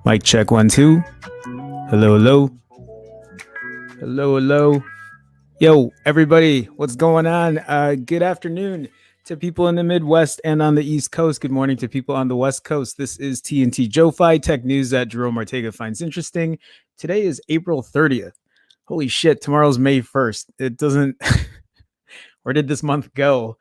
Mic check 1 2. Hello, hello. Hello, hello. Yo, everybody, what's going on? Good afternoon to people in the Midwest and on the East Coast. Good morning to people on the West Coast. This is TNT Joe-Fi, tech news that Jerome Ortega finds interesting. Today is April 30th. Holy shit, tomorrow's May 1st. It doesn't... Where did this month go?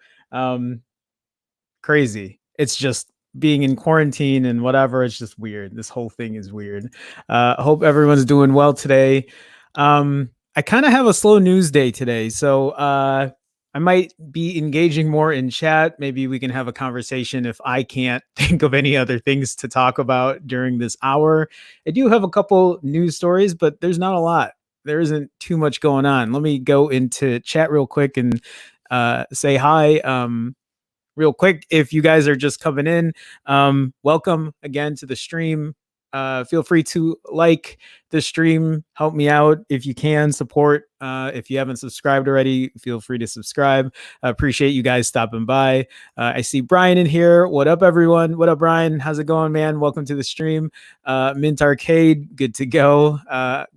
Crazy. It's just being in quarantine and whatever. It's just weird. This whole thing is weird. Hope everyone's doing well today. I kind of have a slow news day today, so I might be engaging more in chat. Maybe we can have a conversation if I can't think of any other things to talk about during this hour. I do have a couple news stories, but there's not a lot. There isn't too much going on. Let me go into chat real quick and say hi. Real quick, if you guys are just coming in, welcome again to the stream. Feel free to like the stream, help me out if you can, support. If you haven't subscribed already, feel free to subscribe. Appreciate you guys stopping by. I see Brian in here. What up, everyone? What up, Brian? How's it going, man? Welcome to the stream. Mint Arcade, good to go.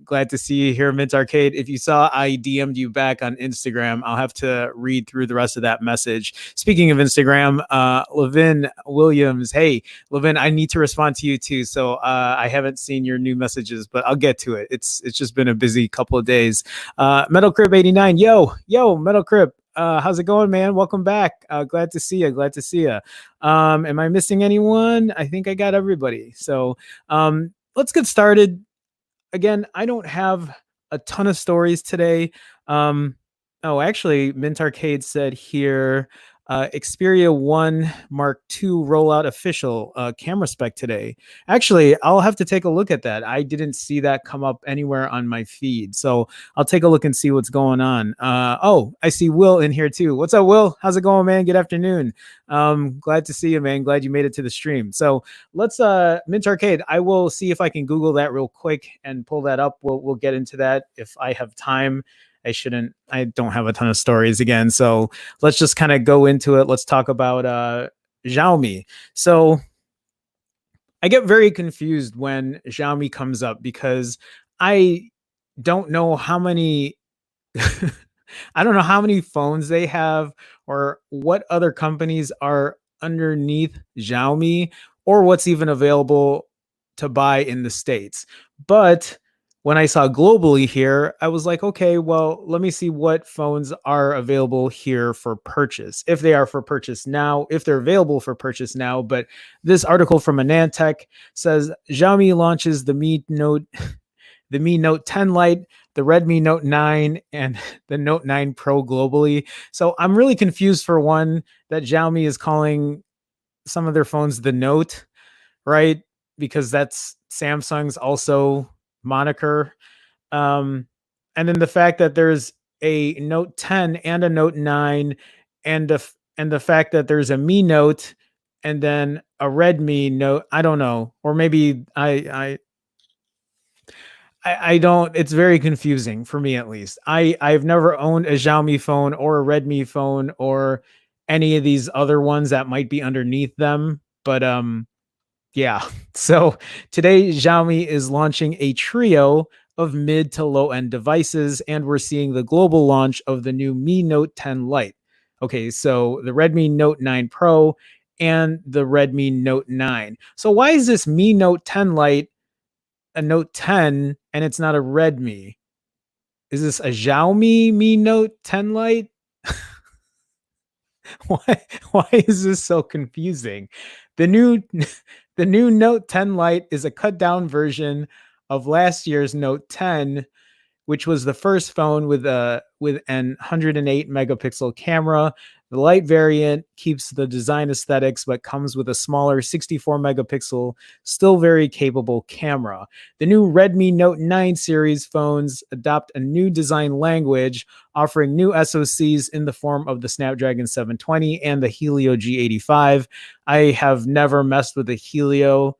Glad to see you here, Mint Arcade. If you saw, I DM'd you back on Instagram. I'll have to read through the rest of that message. Speaking of Instagram, Levin Williams. Hey, Levin, I need to respond to you too. So I haven't seen your new messages, but I'll get to it. It's just been a busy couple of days. Metal Crib 89. Yo, Metal Crib. How's it going, man? Welcome back. Glad to see you. Am I missing anyone? I think I got everybody. So let's get started. Again, I don't have a ton of stories today. Actually, Mint Arcade said here, Xperia 1 Mark II rollout official camera spec today. Actually, I'll have to take a look at that. I didn't see that come up anywhere on my feed. So I'll take a look and see what's going on. I see Will in here too. What's up, Will? How's it going, man? Good afternoon. Glad to see you, man. Glad you made it to the stream. So let's Mint Arcade. I will see if I can Google that real quick and pull that up. We'll get into that if I have time. I don't have a ton of stories again. So let's just kind of go into it. Let's talk about Xiaomi. So I get very confused when Xiaomi comes up because I don't know how many I don't know how many phones they have or what other companies are underneath Xiaomi or what's even available to buy in the States. But when I saw globally here, I was like, okay, well, let me see what phones are available here for purchase. If they are for purchase now, if they're available for purchase now. But this article from Anantech says Xiaomi launches the Mi Note 10 Lite, the Redmi Note 9, and the Note 9 Pro globally. So I'm really confused for one that Xiaomi is calling some of their phones the Note, right? Because that's Samsung's also moniker. Um, and then the fact that there's a Note 10 and a Note 9, and the fact that there's a Mi Note and then a Redmi Note. I don't know, or maybe I don't. It's very confusing for me, at least. I've never owned a Xiaomi phone or a Redmi phone or any of these other ones that might be underneath them. But yeah. So today Xiaomi is launching a trio of mid to low end devices, and we're seeing the global launch of the new Mi Note 10 Lite. Okay, so the Redmi Note 9 Pro and the Redmi Note 9. So why is this Mi Note 10 Lite a Note 10 and it's not a Redmi? Is this a Xiaomi Mi Note 10 Lite? Why is this so confusing? The new the new Note 10 Lite is a cut down version of last year's Note 10, which was the first phone with an 108 megapixel camera. The light variant keeps the design aesthetics, but comes with a smaller 64 megapixel, still very capable camera. The new Redmi Note 9 series phones adopt a new design language, offering new SoCs in the form of the Snapdragon 720 and the Helio G85. I have never messed with the Helio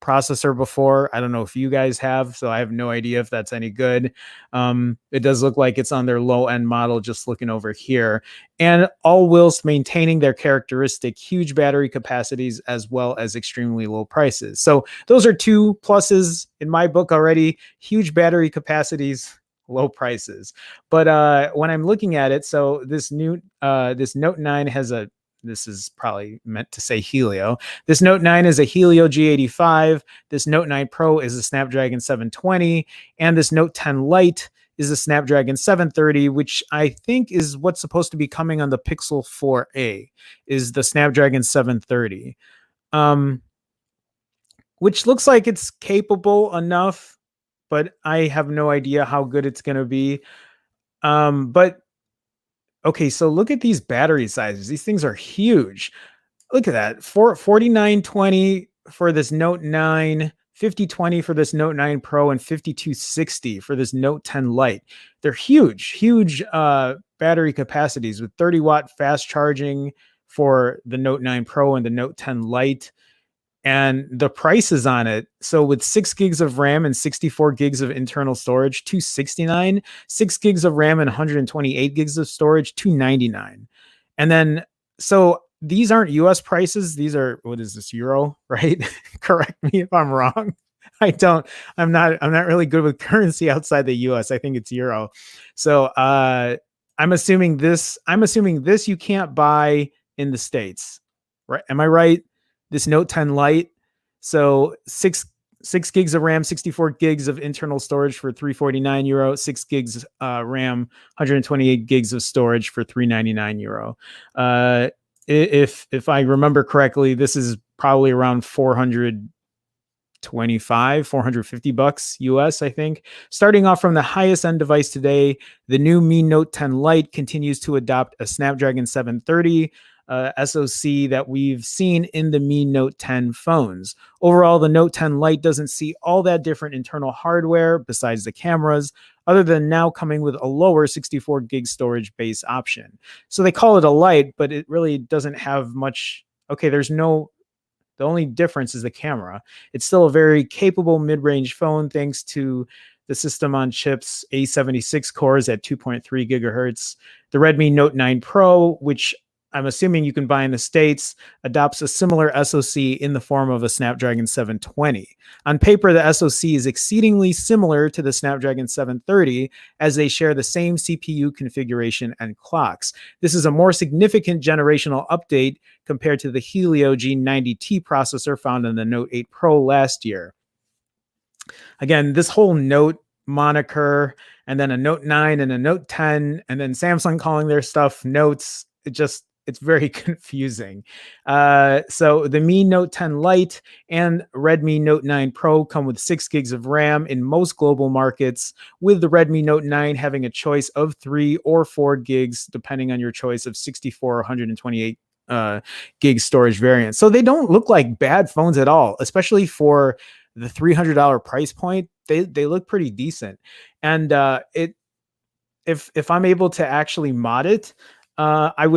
processor before. I don't know if you guys have, so I have no idea if that's any good. It does look like it's on their low end model, just looking over here, and all whilst maintaining their characteristic huge battery capacities as well as extremely low prices. So those are two pluses in my book already: huge battery capacities, low prices. But when I'm looking at it, so this Note 9 has a, this is probably meant to say Helio. This Note 9 is a Helio G85. This Note 9 Pro is a Snapdragon 720. And this Note 10 Lite is a Snapdragon 730, which I think is what's supposed to be coming on the Pixel 4a, is the Snapdragon 730. Which looks like it's capable enough, but I have no idea how good it's going to be. But okay, so look at these battery sizes. These things are huge. Look at that. 4920 for this Note 9, 5020 for this Note 9 Pro, and 5260 for this Note 10 Lite. They're huge battery capacities with 30-watt fast charging for the Note 9 Pro and the Note 10 Lite. And the prices on it, so with 6 gigs of RAM and 64 gigs of internal storage, 269, 6 gigs of RAM and 128 gigs of storage, 299. And then, so these aren't US prices. These are, what is this, Euro, right? Correct me if I'm wrong. I'm not really good with currency outside the US. I think it's Euro. So I'm assuming this you can't buy in the States, right? Am I right? This Note 10 Lite. So six gigs of RAM, 64 gigs of internal storage for €349, 6 gigs RAM, 128 gigs of storage for €399. If I remember correctly, this is probably around 450 bucks US, I think. Starting off from the highest end device today, the new Mi Note 10 Lite continues to adopt a Snapdragon 730 SoC that we've seen in the Mi Note 10 phones. Overall, the Note 10 Lite doesn't see all that different internal hardware besides the cameras, other than now coming with a lower 64 gig storage base option. So they call it a Lite, but it really doesn't have much. Okay, the only difference is the camera. It's still a very capable mid-range phone thanks to The system on chips A76 cores at 2.3 gigahertz. The Redmi Note 9 Pro, which I'm assuming you can buy in the States, adopts a similar SoC in the form of a Snapdragon 720. On paper, the SoC is exceedingly similar to the Snapdragon 730 as they share the same CPU configuration and clocks. This is a more significant generational update compared to the Helio G90T processor found in the Note 8 Pro last year. Again, this whole Note moniker and then a Note 9 and a Note 10 and then Samsung calling their stuff Notes, it's very confusing. So the Mi Note 10 Lite and Redmi Note 9 Pro come with 6 gigs of RAM in most global markets, with the Redmi Note 9 having a choice of 3 or 4 gigs, depending on your choice of 64 or 128 gig storage variants. So they don't look like bad phones at all, especially for the $300 price point. They look pretty decent. And if I'm able to actually mod it, I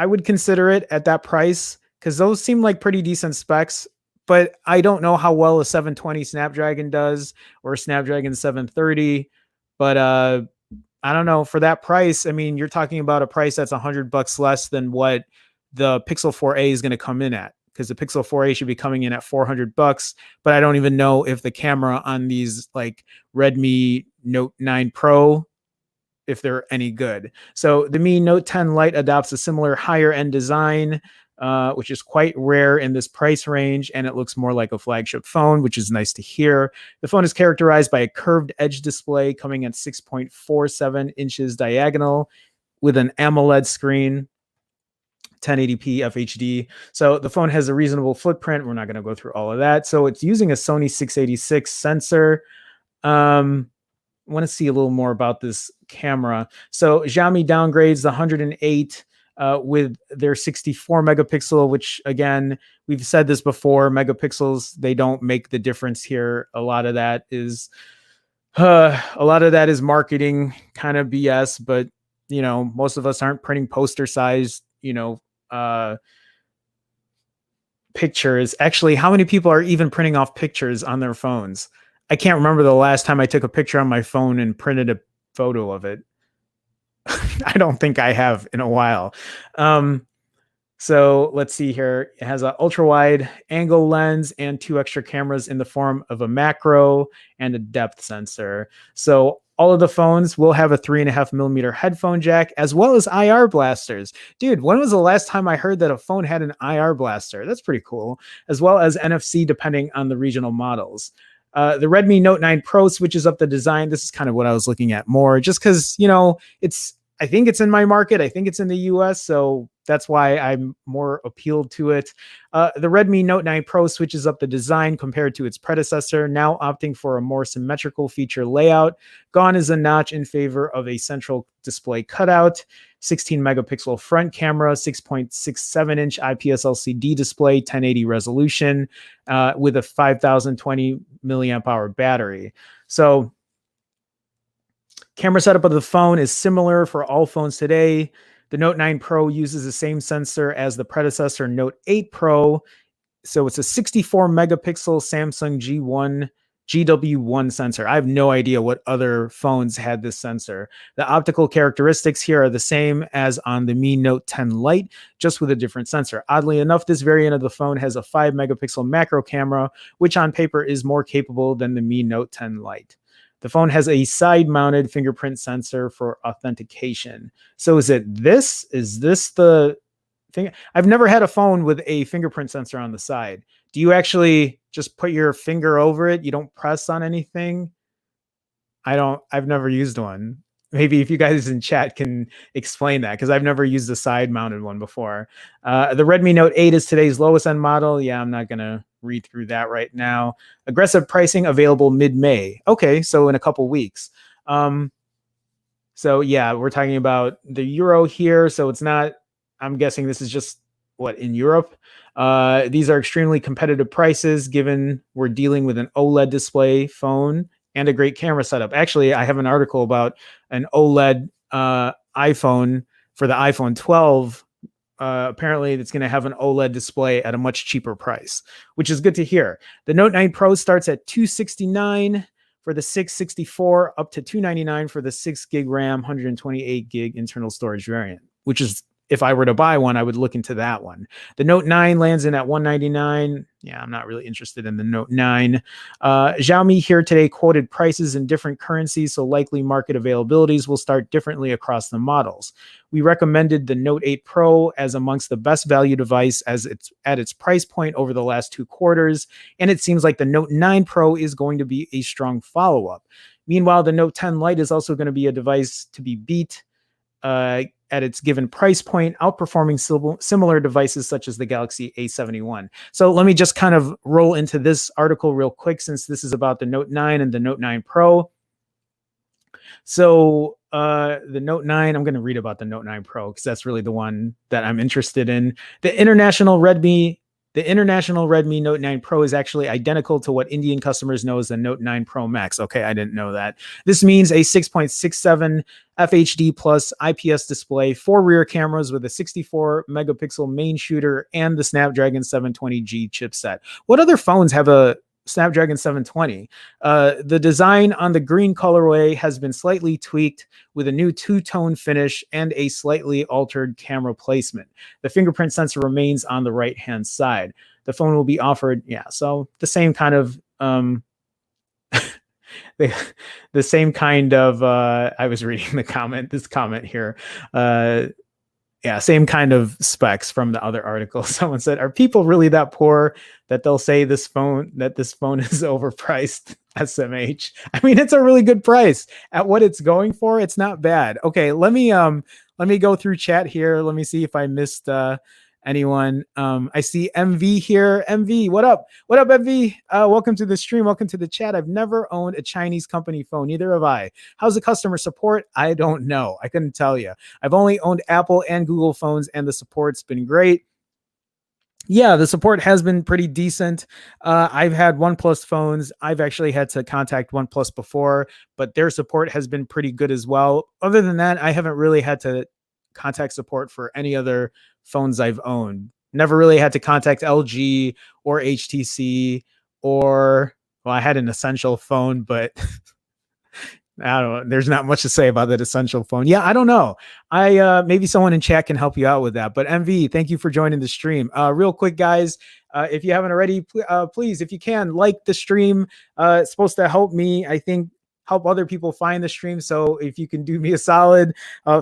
would consider it at that price because those seem like pretty decent specs, but I don't know how well a 720 Snapdragon does or a Snapdragon 730. But I don't know, for that price, I mean, you're talking about a price that's $100 less than what the Pixel 4a is going to come in at, because the Pixel 4a should be coming in at $400, but I don't even know if the camera on these like Redmi Note 9 Pro, if they're any good. So the Mi Note 10 Lite adopts a similar higher end design, which is quite rare in this price range, and it looks more like a flagship phone, which is nice to hear. The phone is characterized by a curved edge display coming at 6.47 inches diagonal with an AMOLED screen, 1080p FHD. So the phone has a reasonable footprint. We're not going to go through all of that. So it's using a Sony 686 sensor. I want to see a little more about this camera. So Xiaomi downgrades the 108 with their 64 megapixel, which again, we've said this before, megapixels, they don't make the difference here. A lot of that is marketing kind of BS, but you know, most of us aren't printing poster sized, pictures. Actually, how many people are even printing off pictures on their phones? I can't remember the last time I took a picture on my phone and printed a photo of it. I don't think I have in a while. So let's see here. It has an ultra wide angle lens and 2 extra cameras in the form of a macro and a depth sensor. So all of the phones will have a 3.5 millimeter headphone jack, as well as IR blasters. Dude, when was the last time I heard that a phone had an IR blaster? That's pretty cool. As well as NFC, depending on the regional models. The Redmi Note 9 Pro switches up the design. This is kind of what I was looking at more, just because, I think it's in my market. I think it's in the US. So that's why I'm more appealed to it. The Redmi Note 9 Pro switches up the design compared to its predecessor, now opting for a more symmetrical feature layout. Gone is a notch in favor of a central display cutout. 16 megapixel front camera, 6.67 inch IPS LCD display, 1080 resolution, with a 5020 milliamp hour battery. So camera setup of the phone is similar for all phones today. The Note 9 Pro uses the same sensor as the predecessor Note 8 Pro. So it's a 64 megapixel Samsung GW1 sensor. I have no idea what other phones had this sensor. The optical characteristics here are the same as on the Mi Note 10 Lite, just with a different sensor. Oddly enough, this variant of the phone has a 5 megapixel macro camera, which on paper is more capable than the Mi Note 10 Lite. The phone has a side-mounted fingerprint sensor for authentication. So is this the thing? I've never had a phone with a fingerprint sensor on the side. Do you actually just put your finger over it? You don't press on anything? I've never used one. Maybe if you guys in chat can explain that, because I've never used a side-mounted one before. The Redmi Note 8 is today's lowest end model. Yeah, I'm not going to read through that right now. Aggressive pricing available mid-May. Okay, so in a couple weeks. So yeah, we're talking about the euro here. So it's not, I'm guessing this is just what, in Europe. These are extremely competitive prices given we're dealing with an OLED display phone and a great camera setup. Actually, I have an article about an OLED iPhone for the iPhone 12. Apparently, it's going to have an OLED display at a much cheaper price, which is good to hear. The Note 9 Pro starts at $269 for the 664, up to $299 for the 6 gig RAM, 128 gig internal storage variant, which is, if I were to buy one, I would look into that one. The Note 9 lands in at $199. Yeah, I'm not really interested in the Note 9. Xiaomi here today quoted prices in different currencies, so likely market availabilities will start differently across the models. We recommended the Note 8 Pro as amongst the best value device as it's at its price point over the last 2 quarters, and it seems like the Note 9 Pro is going to be a strong follow-up. Meanwhile, the Note 10 Lite is also going to be a device to be beat at its given price point, outperforming similar devices such as the Galaxy A71. So let me just kind of roll into this article real quick, since this is about the Note 9 and the Note 9 Pro. So the Note 9, I'm going to read about the Note 9 Pro because that's really the one that I'm interested in. The international Redmi Note 9 Pro is actually identical to what Indian customers know as the Note 9 Pro Max. Okay, I didn't know that. This means a 6.67 FHD plus IPS display, 4 rear cameras with a 64 megapixel main shooter, and the Snapdragon 720G chipset. What other phones have a Snapdragon 720? The design on the green colorway has been slightly tweaked with a new two-tone finish and a slightly altered camera placement. The fingerprint sensor remains on the right-hand side. The phone will be offered, so the same kind of the same kind of I was reading this comment here. Same kind of specs from the other article. Someone said, "Are people really that poor that they'll say this phone is overpriced?" SMH. I mean, it's a really good price at what it's going for. It's not bad. Okay, let me go through chat here. Let me see if I missed anyone. I see MV here. MV, what up? What up, MV? Welcome to the stream. Welcome to the chat. I've never owned a Chinese company phone. Neither have I. How's the customer support? I don't know. I couldn't tell you. I've only owned Apple and Google phones, and the support's been great. Yeah, the support has been pretty decent. I've had OnePlus phones. I've actually had to contact OnePlus before, but their support has been pretty good as well. Other than that, I haven't really had to contact support for any other phones I've owned. Never really had to contact LG or HTC or, well, I had an Essential phone, but I don't know. There's not much to say about that Essential phone. Yeah, I don't know. Maybe someone in chat can help you out with that. But MV, thank you for joining the stream. Real quick, guys, if you haven't already, please, if you can, like the stream. It's supposed to help me, I think, help other people find the stream. So if you can do me a solid,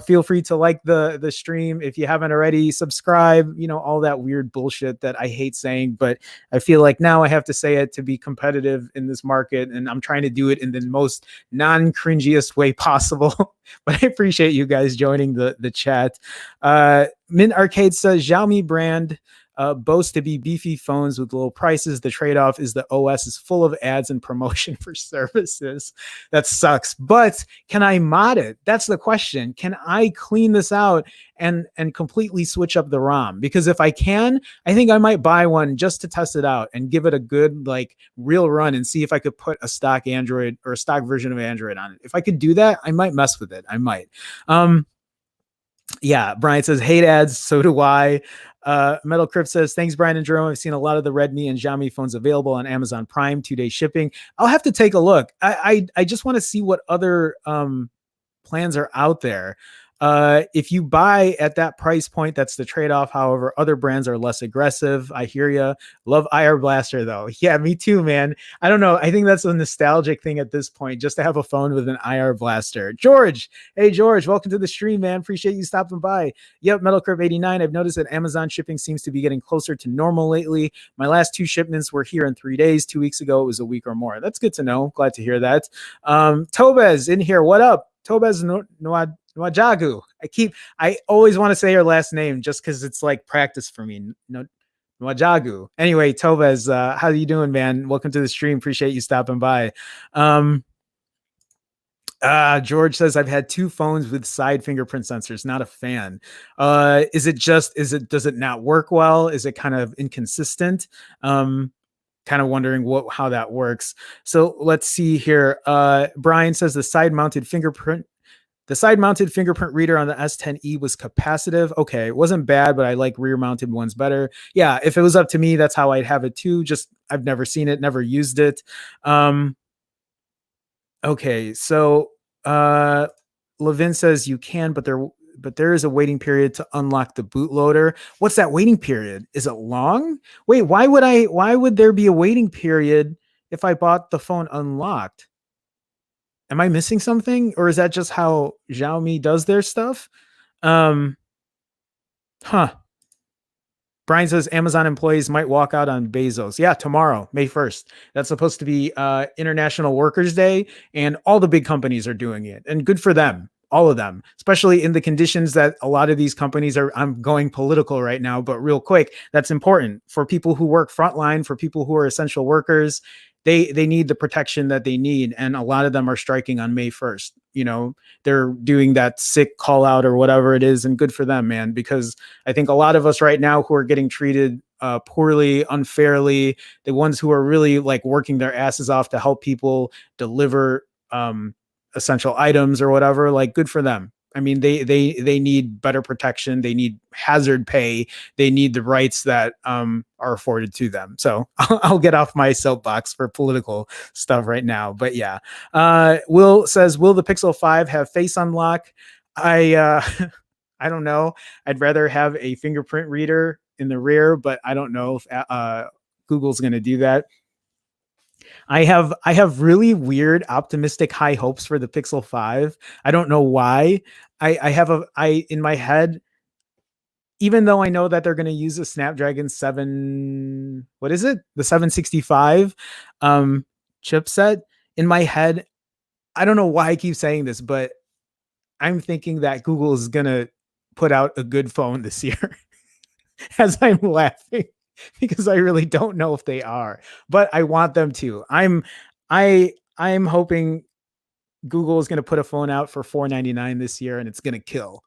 feel free to like the stream. If you haven't already, subscribe, all that weird bullshit that I hate saying, but I feel like now I have to say it to be competitive in this market. And I'm trying to do it in the most non-cringiest way possible. But I appreciate you guys joining the chat. Mint Arcade says Xiaomi brand boasts to be beefy phones with low prices. The trade-off is the OS is full of ads and promotion for services. That sucks. But can I mod it? That's the question. Can I clean this out and completely switch up the ROM? Because if I can, I think I might buy one just to test it out and give it a good, real run and see if I could put a stock Android or a stock version of Android on it. If I could do that, I might mess with it. I might. Yeah, Brian says, hate ads, so do I. Metal Crypt says, thanks, Brian and Jerome. I've seen a lot of the Redmi and Xiaomi phones available on Amazon Prime, 2-day shipping. I'll have to take a look. I just want to see what other plans are out there. If you buy at that price point, that's the trade-off. However, other brands are less aggressive. I hear you. Love IR Blaster, though. Yeah, me too, man. I don't know. I think that's a nostalgic thing at this point, just to have a phone with an IR Blaster. George. Hey, George. Welcome to the stream, man. Appreciate you stopping by. Yep, Metal Curve 89. I've noticed that Amazon shipping seems to be getting closer to normal lately. My last 2 shipments were here in 3 days. 2 weeks ago, it was a week or more. That's good to know. Glad to hear that. Tobez in here. What up? Tobez Nwajagu. I always want to say her last name just because it's like practice for me. Nwajagu. Anyway, Tobez, how are you doing, man? Welcome to the stream. Appreciate you stopping by. George says, I've had 2 phones with side fingerprint sensors. Not a fan. Does it not work well? Is it kind of inconsistent? Kind of wondering how that works. So let's see here. Brian says the side-mounted fingerprint reader on the S10e was capacitive. Okay, it wasn't bad, but I like rear-mounted ones better. Yeah, if it was up to me, that's how I'd have it too. Just I've never seen it, never used it. Okay, so uh Levin says you can, but there is a waiting period to unlock the bootloader. What's that waiting period? Is it long? Wait, why would there be a waiting period if I bought the phone unlocked? Am I missing something? Or is that just how Xiaomi does their stuff? Um, huh. Brian says Amazon employees might walk out on Bezos. Yeah, tomorrow, May 1st. That's supposed to be International Workers' Day, and all the big companies are doing it. And good for them, all of them, especially in the conditions that a lot of these companies are. I'm going political right now, but real quick, that's important for people who work frontline, for people who are essential workers. They need the protection that they need, and a lot of them are striking on May 1st. They're doing that sick call out or whatever it is, and good for them, man, because I think a lot of us right now who are getting treated poorly, unfairly, the ones who are really like working their asses off to help people deliver essential items or whatever, like good for them. I mean, they need better protection. They need hazard pay. They need the rights that are afforded to them. So I'll get off my soapbox for political stuff right now. But yeah, Will says, will the Pixel 5 have face unlock? I I don't know. I'd rather have a fingerprint reader in the rear, but I don't know if Google's going to do that. I have really weird, optimistic, high hopes for the Pixel 5. I don't know why. I have a I in my head, even though I know that they're going to use a Snapdragon 7, what is it? The 765 chipset. In my head, I don't know why I keep saying this, but I'm thinking that Google is going to put out a good phone this year. As I'm laughing because I really don't know if they are, but I want them to. I'm hoping Google is going to put a phone out for $499 this year and it's going to kill.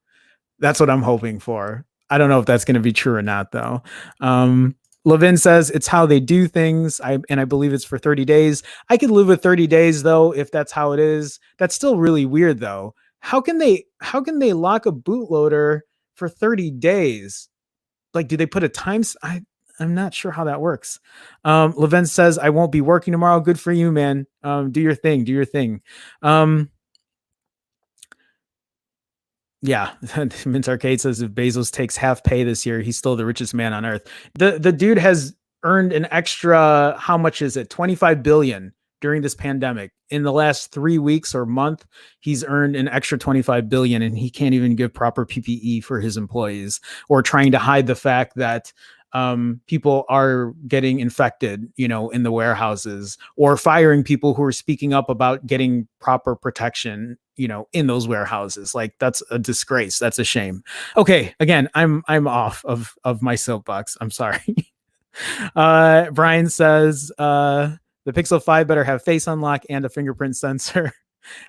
That's what I'm hoping for. I don't know if that's going to be true or not though. Levin says it's how they do things. I believe it's for 30 days. I could live with 30 days though if that's how it is. That's still really weird though. How can they lock a bootloader for 30 days? Like, do they put a time? I'm not sure how that works. Levin says, I won't be working tomorrow. Good for you, man. Do your thing. Do your thing. Yeah. Mint Arcade says if Bezos takes half pay this year, he's still the richest man on earth. The dude has earned an extra, how much is it? 25 billion during this pandemic. In the last 3 weeks or month, he's earned an extra 25 billion and he can't even give proper PPE for his employees, or trying to hide the fact that people are getting infected, in the warehouses, or firing people who are speaking up about getting proper protection, in those warehouses. Like, that's a disgrace. That's a shame. Okay, again, I'm off of my soapbox. I'm sorry. Brian says the Pixel 5 better have face unlock and a fingerprint sensor.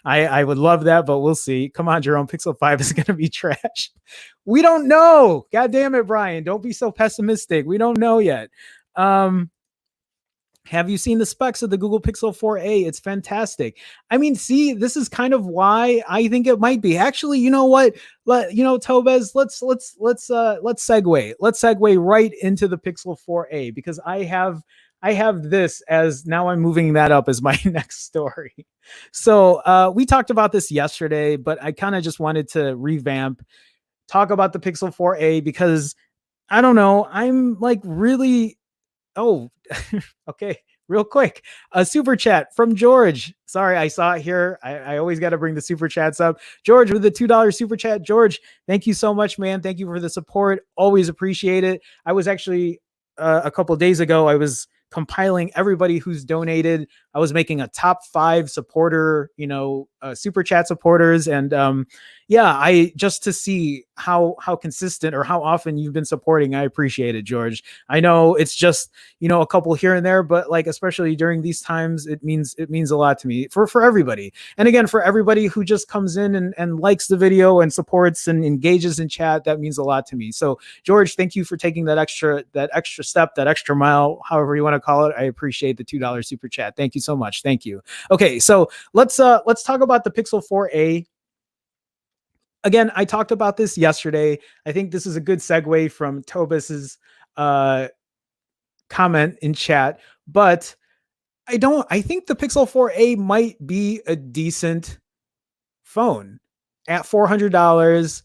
I would love that, but we'll see. Come on, Jerome. Pixel 5 is going to be trash. We don't know. God damn it, Brian. Don't be so pessimistic. We don't know yet. Have you seen the specs of the Google Pixel 4a? It's fantastic. I mean, see, this is kind of why I think it might be. Actually, you know what? Tobez, let's segue. Let's segue right into the Pixel 4a, because I have this as, now I'm moving that up as my next story. So we talked about this yesterday, but I kind of just wanted to revamp, talk about the Pixel 4a, because I don't know, I'm like really, oh, okay, real quick. A super chat from George. Sorry, I saw it here. I always got to bring the super chats up. George with the $2 super chat. George, thank you so much, man. Thank you for the support. Always appreciate it. I was actually, a couple of days ago, I was compiling everybody who's donated. I was making a top 5 supporter, super chat supporters. And yeah, I just to see how consistent or how often you've been supporting. I appreciate it, George. I know it's just, a couple here and there, but like, especially during these times, it means a lot to me, for everybody. And again, for everybody who just comes in and likes the video and supports and engages in chat, that means a lot to me. So George, thank you for taking that extra step, that extra mile, however you want to call it. I appreciate the $2 super chat. Thank you so much. Thank you. Okay, so let's talk about the Pixel 4a. Again, I talked about this yesterday. I think this is a good segue from Tobas's comment in chat, but I think the Pixel 4a might be a decent phone at $400.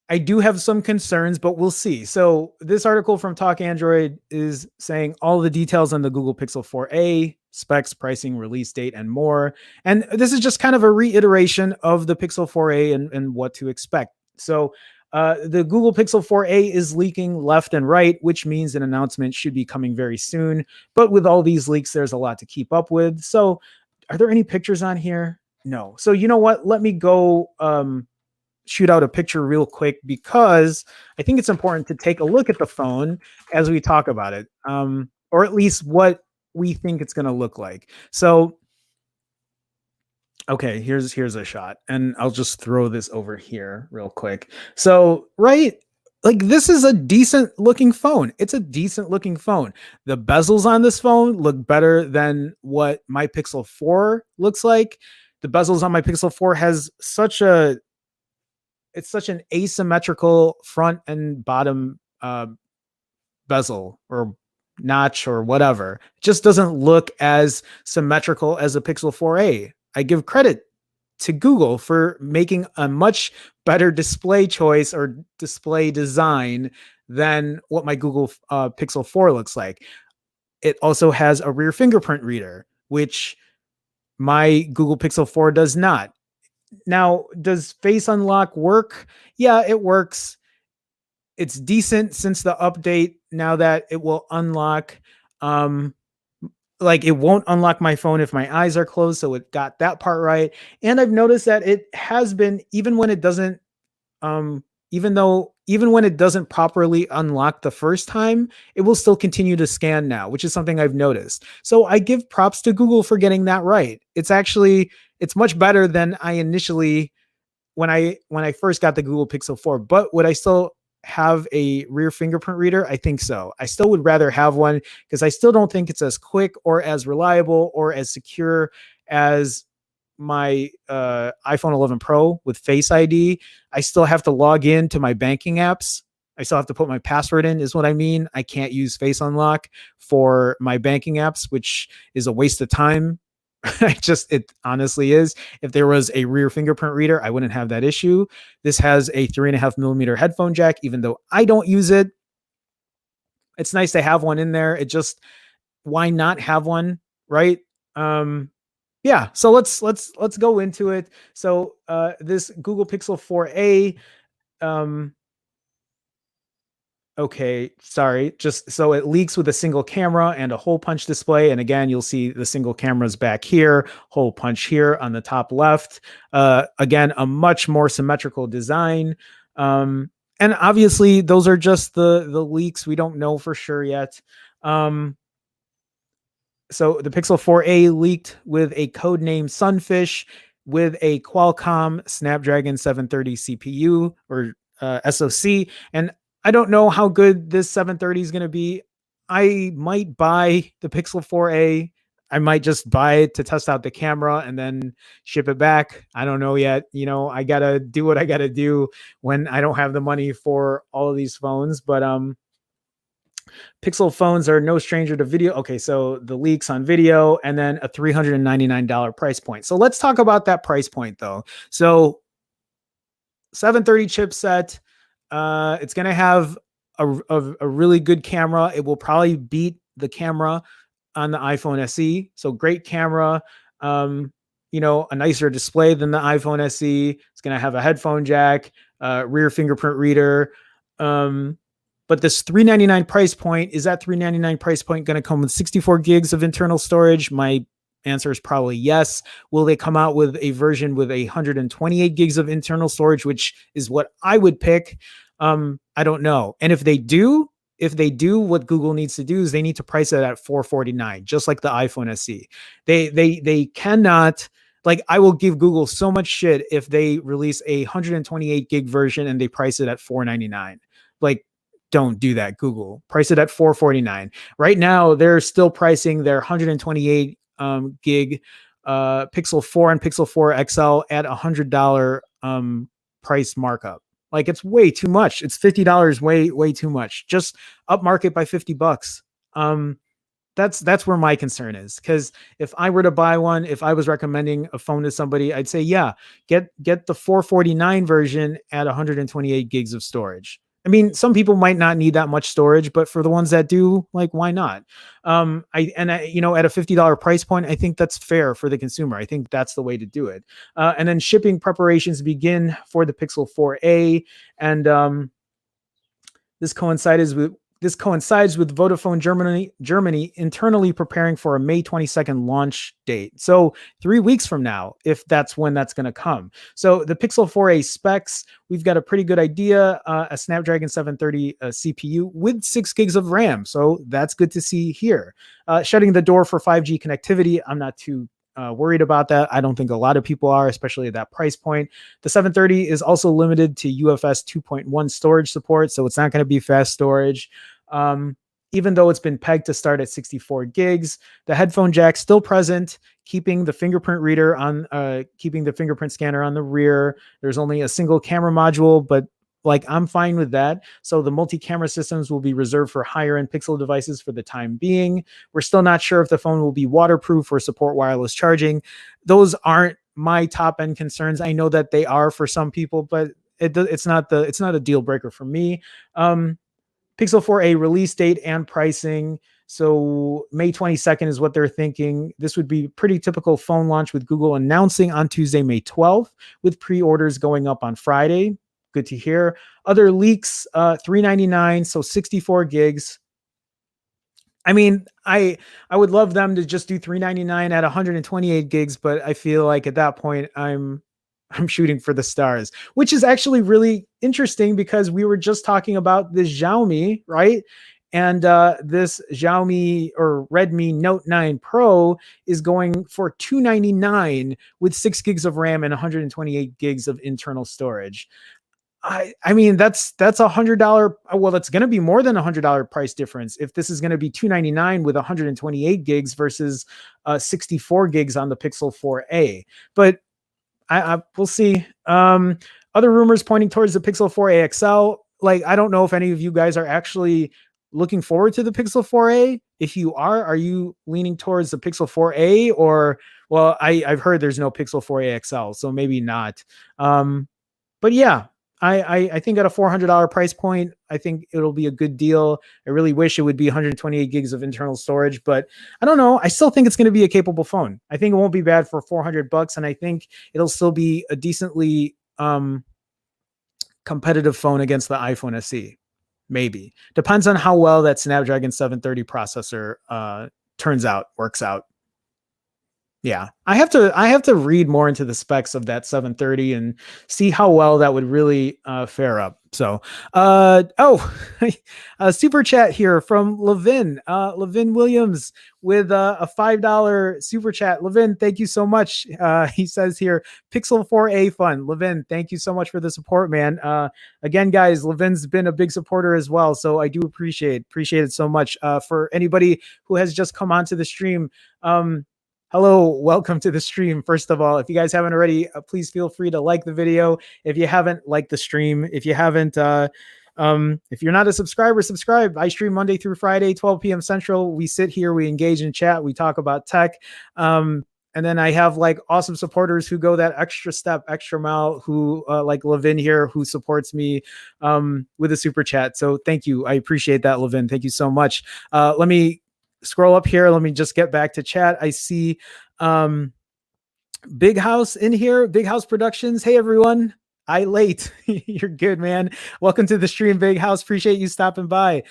I do have some concerns, but we'll see. So this article from Talk Android is saying all the details on the Google Pixel 4a, specs, pricing, release date, and more. And this is just kind of a reiteration of the Pixel 4a and what to expect. So the Google Pixel 4a is leaking left and right, which means an announcement should be coming very soon. But with all these leaks, there's a lot to keep up with. So are there any pictures on here? No. So you know what? Let me go shoot out a picture real quick because I think it's important to take a look at the phone as we talk about it, or at least what we think it's going to look like. So, okay, here's a shot, and I'll just throw this over here real quick. So, right. Like this is a decent looking phone. It's a decent looking phone. The bezels on this phone look better than what my Pixel 4 looks like. The bezels on my Pixel 4 has such an asymmetrical front and bottom bezel or notch or whatever. It just doesn't look as symmetrical as a Pixel 4a. I give credit to Google for making a much better display choice or display design than what my Google Pixel 4 looks like. It also has a rear fingerprint reader, which my Google Pixel 4 does not. Now, does Face Unlock work? Yeah, it works. It's decent since the update. Now that it will unlock, um, like it won't unlock my phone if my eyes are closed. So it got that part right. And I've noticed that it has been, even when it doesn't, um, even when it doesn't properly unlock the first time, it will still continue to scan now, which is something I've noticed. So I give props to Google for getting that right. It's much better than I initially when I first got the Google Pixel 4. But would I still have a rear fingerprint reader? I think so. I still would rather have one because I still don't think it's as quick or as reliable or as secure as my iPhone 11 Pro with Face ID. I still have to log in to my banking apps. I still have to put my password in, is what I mean. I can't use Face Unlock for my banking apps, which is a waste of time. It honestly is. If there was a rear fingerprint reader, I wouldn't have that issue. This has a 3.5 millimeter headphone jack, even though I don't use it. It's nice to have one in there. Why not have one, right? Yeah. So let's go into it. So this Google Pixel 4a, okay, sorry. Just so it leaks with a single camera and a hole punch display. And again, you'll see the single cameras back here, hole punch here on the top left. Again, a much more symmetrical design. And obviously, those are just the leaks. We don't know for sure yet. So the Pixel 4a leaked with a code name Sunfish with a Qualcomm Snapdragon 730 CPU or SoC. And I don't know how good this 730 is going to be. I might buy the Pixel 4a. I might just buy it to test out the camera and then ship it back. I don't know yet. I got to do what I got to do when I don't have the money for all of these phones. But Pixel phones are no stranger to video. Okay, so the leaks on video and then a $399 price point. So let's talk about that price point though. So 730 chipset, it's going to have a really good camera. It will probably beat the camera on the iPhone SE. So great camera, a nicer display than the iPhone SE. It's going to have a headphone jack, rear fingerprint reader. But this $399 price point, is that $399 price point going to come with 64 gigs of internal storage? My answer is probably yes. Will they come out with a version with 128 gigs of internal storage, which is what I would pick? I don't know. And if they do, what Google needs to do is they need to price it at $449, just like the iPhone SE. They cannot. Like, I will give Google so much shit if they release a 128 gig version and they price it at $499. Like, don't do that, Google. Price it at $449. Right now, they're still pricing their 128 gig Pixel 4 and Pixel 4 XL at $100 price markup. Like, it's way too much. It's $50 way too much. Just upmarket by $50. that's where my concern is, because if I were to buy one, if I was recommending a phone to somebody, I'd say, yeah, get the 449 version at 128 gigs of storage. I mean, some people might not need that much storage, but for the ones that do, like, why not? At a $50 price point, I think that's fair for the consumer. I think that's the way to do it. And then shipping preparations begin for the Pixel 4a, and this coincides with Vodafone Germany internally preparing for a May 22nd launch date. So 3 weeks from now, if that's when that's going to come. So the Pixel 4a specs, we've got a pretty good idea. A Snapdragon 730 CPU with 6 gigs of RAM. So that's good to see here. Shutting the door for 5G connectivity. I'm not too worried about that. I don't think a lot of people are, especially at that price point. The 730 is also limited to UFS 2.1 storage support, so it's not going to be fast storage. Even though it's been pegged to start at 64 gigs, the headphone jack still present, keeping the fingerprint scanner on the rear. There's only a single camera module, but like, I'm fine with that. So the multi-camera systems will be reserved for higher end Pixel devices for the time being. We're still not sure if the phone will be waterproof or support wireless charging. Those aren't my top end concerns. I know that they are for some people, but it's not a deal breaker for me. Pixel 4a release date and pricing. So May 22nd is what they're thinking. This would be pretty typical phone launch, with Google announcing on Tuesday, May 12th, with pre-orders going up on Friday. Good to hear. Other leaks, $399, so 64 gigs. I mean, I would love them to just do $399 at 128 gigs, but I feel like at that point I'm shooting for the stars, which is actually really interesting, because we were just talking about this Xiaomi, right? And this Xiaomi or Redmi Note 9 Pro is going for $299 with 6 gigs of RAM and 128 gigs of internal storage. I mean, that's $100. Well, it's going to be more than $100 price difference if this is going to be $299 with 128 gigs versus 64 gigs on the Pixel 4a. But we'll see. Other rumors pointing towards the Pixel 4a XL. Like, I don't know if any of you guys are actually looking forward to the Pixel 4a. If you are you leaning towards the Pixel 4a, or, well, I've heard there's no Pixel 4a XL, so maybe not. But yeah, I think at a $400 price point, I think it'll be a good deal. I really wish it would be 128 gigs of internal storage, but I don't know. I still think it's going to be a capable phone. I think it won't be bad for $400, and I think it'll still be a decently competitive phone against the iPhone SE. Maybe. Depends on how well that Snapdragon 730 processor works out. Yeah, I have to read more into the specs of that 730 and see how well that would really fare up. So, super chat here from Levin Williams with a $5 super chat. Levin, thank you so much. He says here, Pixel 4a fun. Levin, thank you so much for the support, man. Again, guys, Levin's been a big supporter as well, so I do appreciate it so much. For anybody who has just come onto the stream, hello, welcome to the stream. First of all, if you guys haven't already, please feel free to like the video. If you haven't, like the stream. If you haven't, if you're not a subscriber, subscribe. I stream Monday through Friday, 12 p.m. Central. We sit here, we engage in chat, we talk about tech. And then I have like awesome supporters who go that extra step, extra mile, who like Levin here, who supports me with a super chat. So thank you. I appreciate that, Levin. Thank you so much. Let me scroll up here. Let me just get back to chat. I see Big House in here. Big House Productions. Hey, everyone. Late. You're good, man. Welcome to the stream, Big House. Appreciate you stopping by.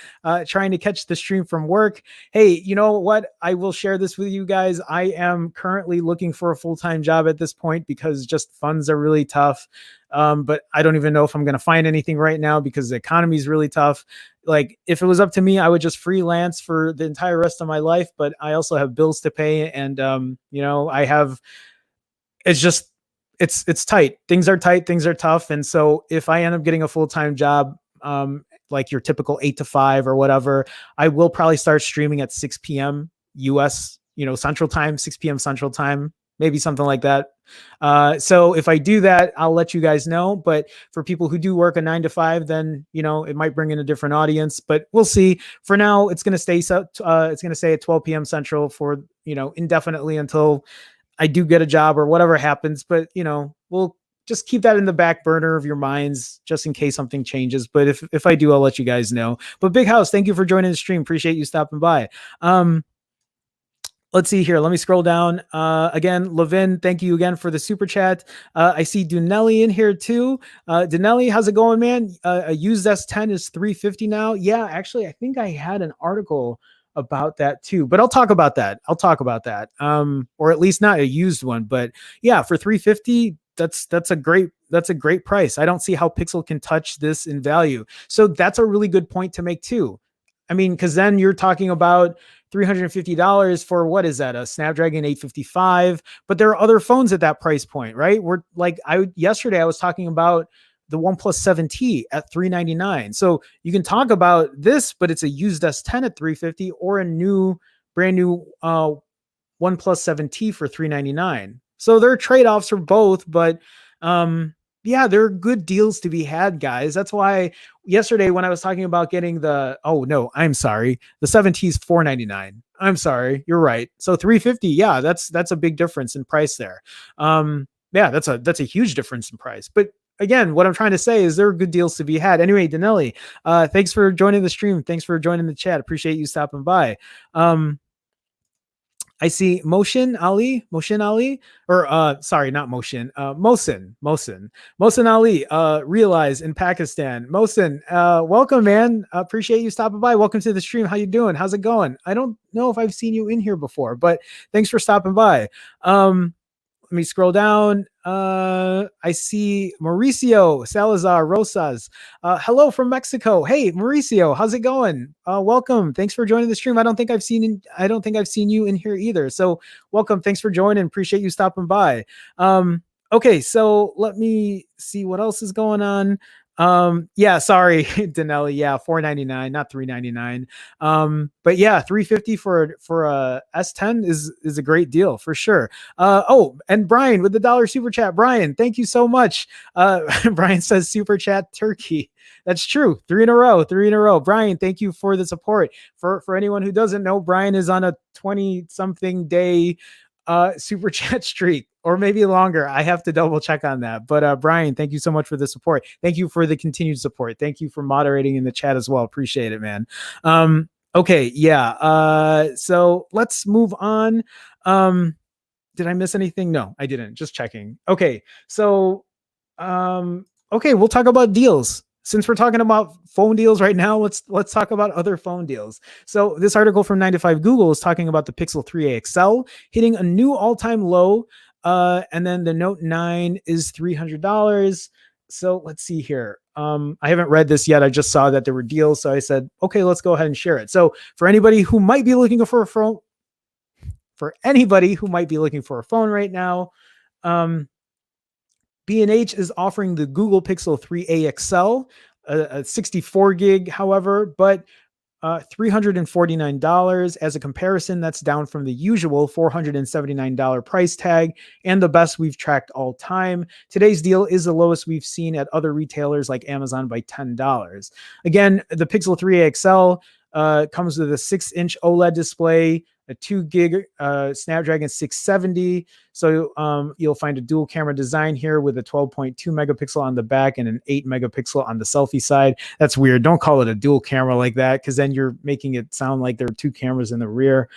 Trying to catch the stream from work. Hey, you know what? I will share this with you guys. I am currently looking for a full-time job at this point because just funds are really tough. But I don't even know if I'm going to find anything right now because the economy is really tough. Like, if it was up to me, I would just freelance for the entire rest of my life. But I also have bills to pay, and it's tight. Things are tight. Things are tough. And so if I end up getting a full-time job, like your typical 8 to 5 or whatever, I will probably start streaming at 6 p.m. US, Central Time, 6 p.m. Central Time. maybe something like that. So if I do that, I'll let you guys know. But for people who do work a 9 to 5, then it might bring in a different audience. But we'll see. For now, it's going to stay. It's going to stay at 12 p.m. Central for indefinitely until I do get a job or whatever happens. But we'll just keep that in the back burner of your minds just in case something changes. But if I do, I'll let you guys know. But Big House, thank you for joining the stream. Appreciate you stopping by. Let's see here. Let me scroll down. Again, Levin, thank you again for the super chat. I see Dunelli in here too. Dunelli, how's it going, man? A used S10 is $350 now. Yeah, actually, I think I had an article about that too, but I'll talk about that. Or at least not a used one, but yeah, for $350, that's a great price. I don't see how Pixel can touch this in value. So that's a really good point to make too. I mean, because then you're talking about $350 for what is that? A Snapdragon 855. But there are other phones at that price point, right? We're like, yesterday I was talking about the OnePlus 7T at $399. So you can talk about this, but it's a used S10 at $350 or a brand new OnePlus 7T for $399. So there are trade-offs for both, but yeah, there are good deals to be had, guys. That's why yesterday when I was talking about getting the 7T is $499. I'm sorry, you're right. So $350, yeah, that's a big difference in price there. Yeah, that's a huge difference in price. But again, what I'm trying to say is there are good deals to be had. Anyway, Danelli, thanks for joining the stream. Thanks for joining the chat. Appreciate you stopping by. I see Mohsin Ali, or sorry, not Mohsin, Mohsin Ali, Realize in Pakistan. Mohsin, welcome, man. Appreciate you stopping by. Welcome to the stream. How you doing? How's it going? I don't know if I've seen you in here before, but thanks for stopping by. Let me scroll down. I see Mauricio Salazar Rosas. Hello from Mexico. Hey, Mauricio, how's it going? Welcome. Thanks for joining the stream. I don't think I've seen you in here either. So welcome. Thanks for joining. Appreciate you stopping by. Okay, so let me see what else is going on. Yeah, sorry, Danelli. Yeah, $499, not $399. But yeah, $350 for a S10 is a great deal for sure. And Brian with the $1 super chat. Brian, thank you so much. Brian says super chat Turkey. That's true. 3 in a row. Brian, thank you for the support. For anyone who doesn't know, Brian is on a 20-something day super chat streak, or maybe longer. I have to double check on that. But Brian, thank you so much for the support. Thank you for the continued support. Thank you for moderating in the chat as well. Appreciate it, man. Okay, yeah. So let's move on. Did I miss anything? No, I didn't. Just checking. Okay, so okay, we'll talk about deals. Since we're talking about phone deals right now, let's talk about other phone deals. So this article from 9 to 5 Google is talking about the Pixel 3a XL hitting a new all-time low, and then the Note 9 is $300. So let's see here. I haven't read this yet. I just saw that there were deals, so I said, okay, let's go ahead and share it. So for anybody who might be looking for a phone, right now, B&H is offering the Google Pixel 3a XL, a 64 gig, however, but $349. As a comparison, that's down from the usual $479 price tag and the best we've tracked all time. Today's deal is the lowest we've seen at other retailers like Amazon by $10. Again, the Pixel 3a XL comes with a 6-inch OLED display, a 2 gig Snapdragon 670. So you'll find a dual camera design here with a 12.2 megapixel on the back and an 8 megapixel on the selfie side. That's weird. Don't call it a dual camera like that, because then you're making it sound like there are 2 cameras in the rear.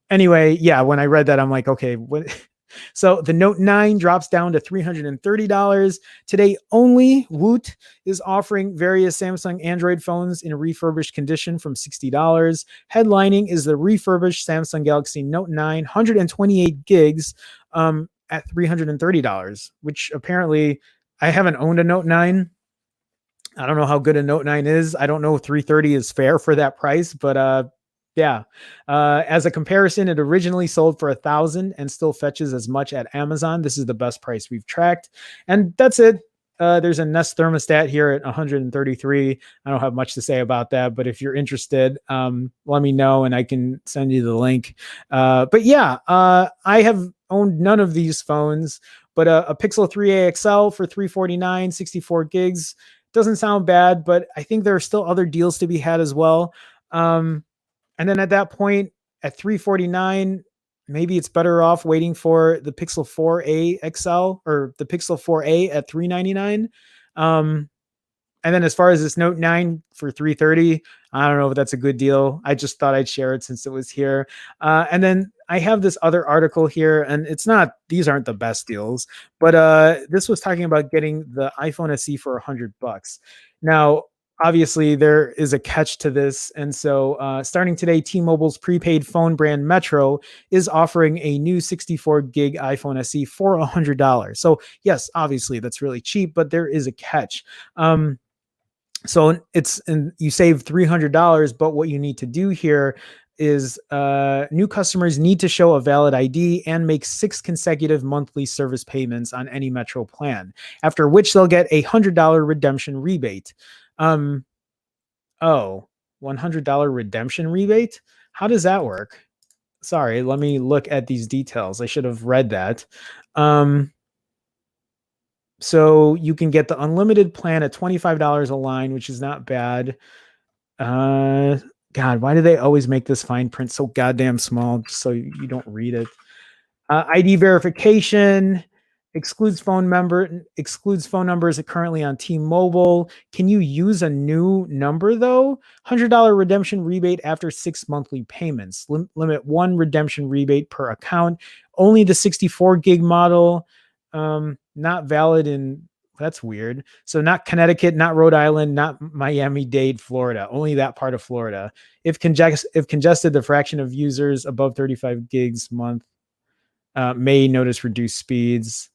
Anyway, yeah, when I read that, I'm like, okay, what? So the Note 9 drops down to $330. Today only, Woot is offering various Samsung Android phones in a refurbished condition from $60. Headlining is the refurbished Samsung Galaxy Note 9, 128 gigs at $330, which apparently I haven't owned a Note 9. I don't know how good a Note 9 is. I don't know if $330 is fair for that price, but yeah. As a comparison, it originally sold for $1,000 and still fetches as much at Amazon. This is the best price we've tracked. And that's it. there's a Nest thermostat here at 133. I don't have much to say about that, but if you're interested, let me know and I can send you the link. But yeah, I have owned none of these phones, but a Pixel 3a XL for 349, 64 gigs doesn't sound bad, but I think there are still other deals to be had as well. And then at that point, at 349, maybe it's better off waiting for the Pixel 4a XL or the Pixel 4a at 399. And then as far as this Note 9 for 330, I don't know if that's a good deal. I just thought I'd share it since it was here. And then I have this other article here, and these aren't the best deals, but this was talking about getting the iPhone SE for $100. Now, obviously, there is a catch to this. And so starting today, T-Mobile's prepaid phone brand Metro is offering a new 64 gig iPhone SE for $100. So yes, obviously that's really cheap, but there is a catch. So you save $300, but what you need to do here is new customers need to show a valid ID and make 6 consecutive monthly service payments on any Metro plan, after which they'll get a $100 redemption rebate. $100 redemption rebate? How does that work? Sorry, let me look at these details. I should have read that. So you can get the unlimited plan at $25 a line, which is not bad. God, why do they always make this fine print so goddamn small just so you don't read it? ID verification excludes phone numbers currently on T-Mobile. Can you use a new number though? $100 redemption rebate after 6 monthly payments. Limit 1 redemption rebate per account. Only the 64 gig model. Not valid in, that's weird. So not Connecticut, not Rhode Island, not Miami-Dade, Florida, only that part of Florida. If congested, the fraction of users above 35 gigs a month may notice reduced speeds.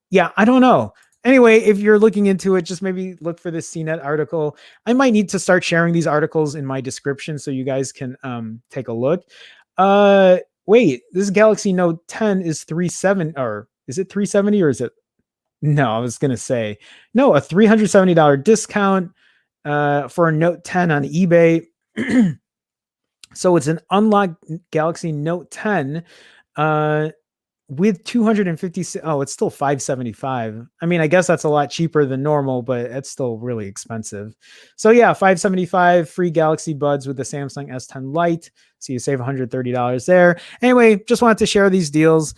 Yeah, I don't know. Anyway, if you're looking into it, just maybe look for this CNET article. I might need to start sharing these articles in my description so you guys can take a look. Wait, this Galaxy Note 10 is 370, or is it 370 or is it? No, I was going to say, no, a $370 discount for a Note 10 on eBay. So it's an unlocked Galaxy Note 10 with 256. Oh, it's still $575. I mean, I guess that's a lot cheaper than normal, but it's still really expensive. So yeah, $575, free Galaxy Buds with the Samsung S10 Lite. So you save $130 there. Anyway, just wanted to share these deals.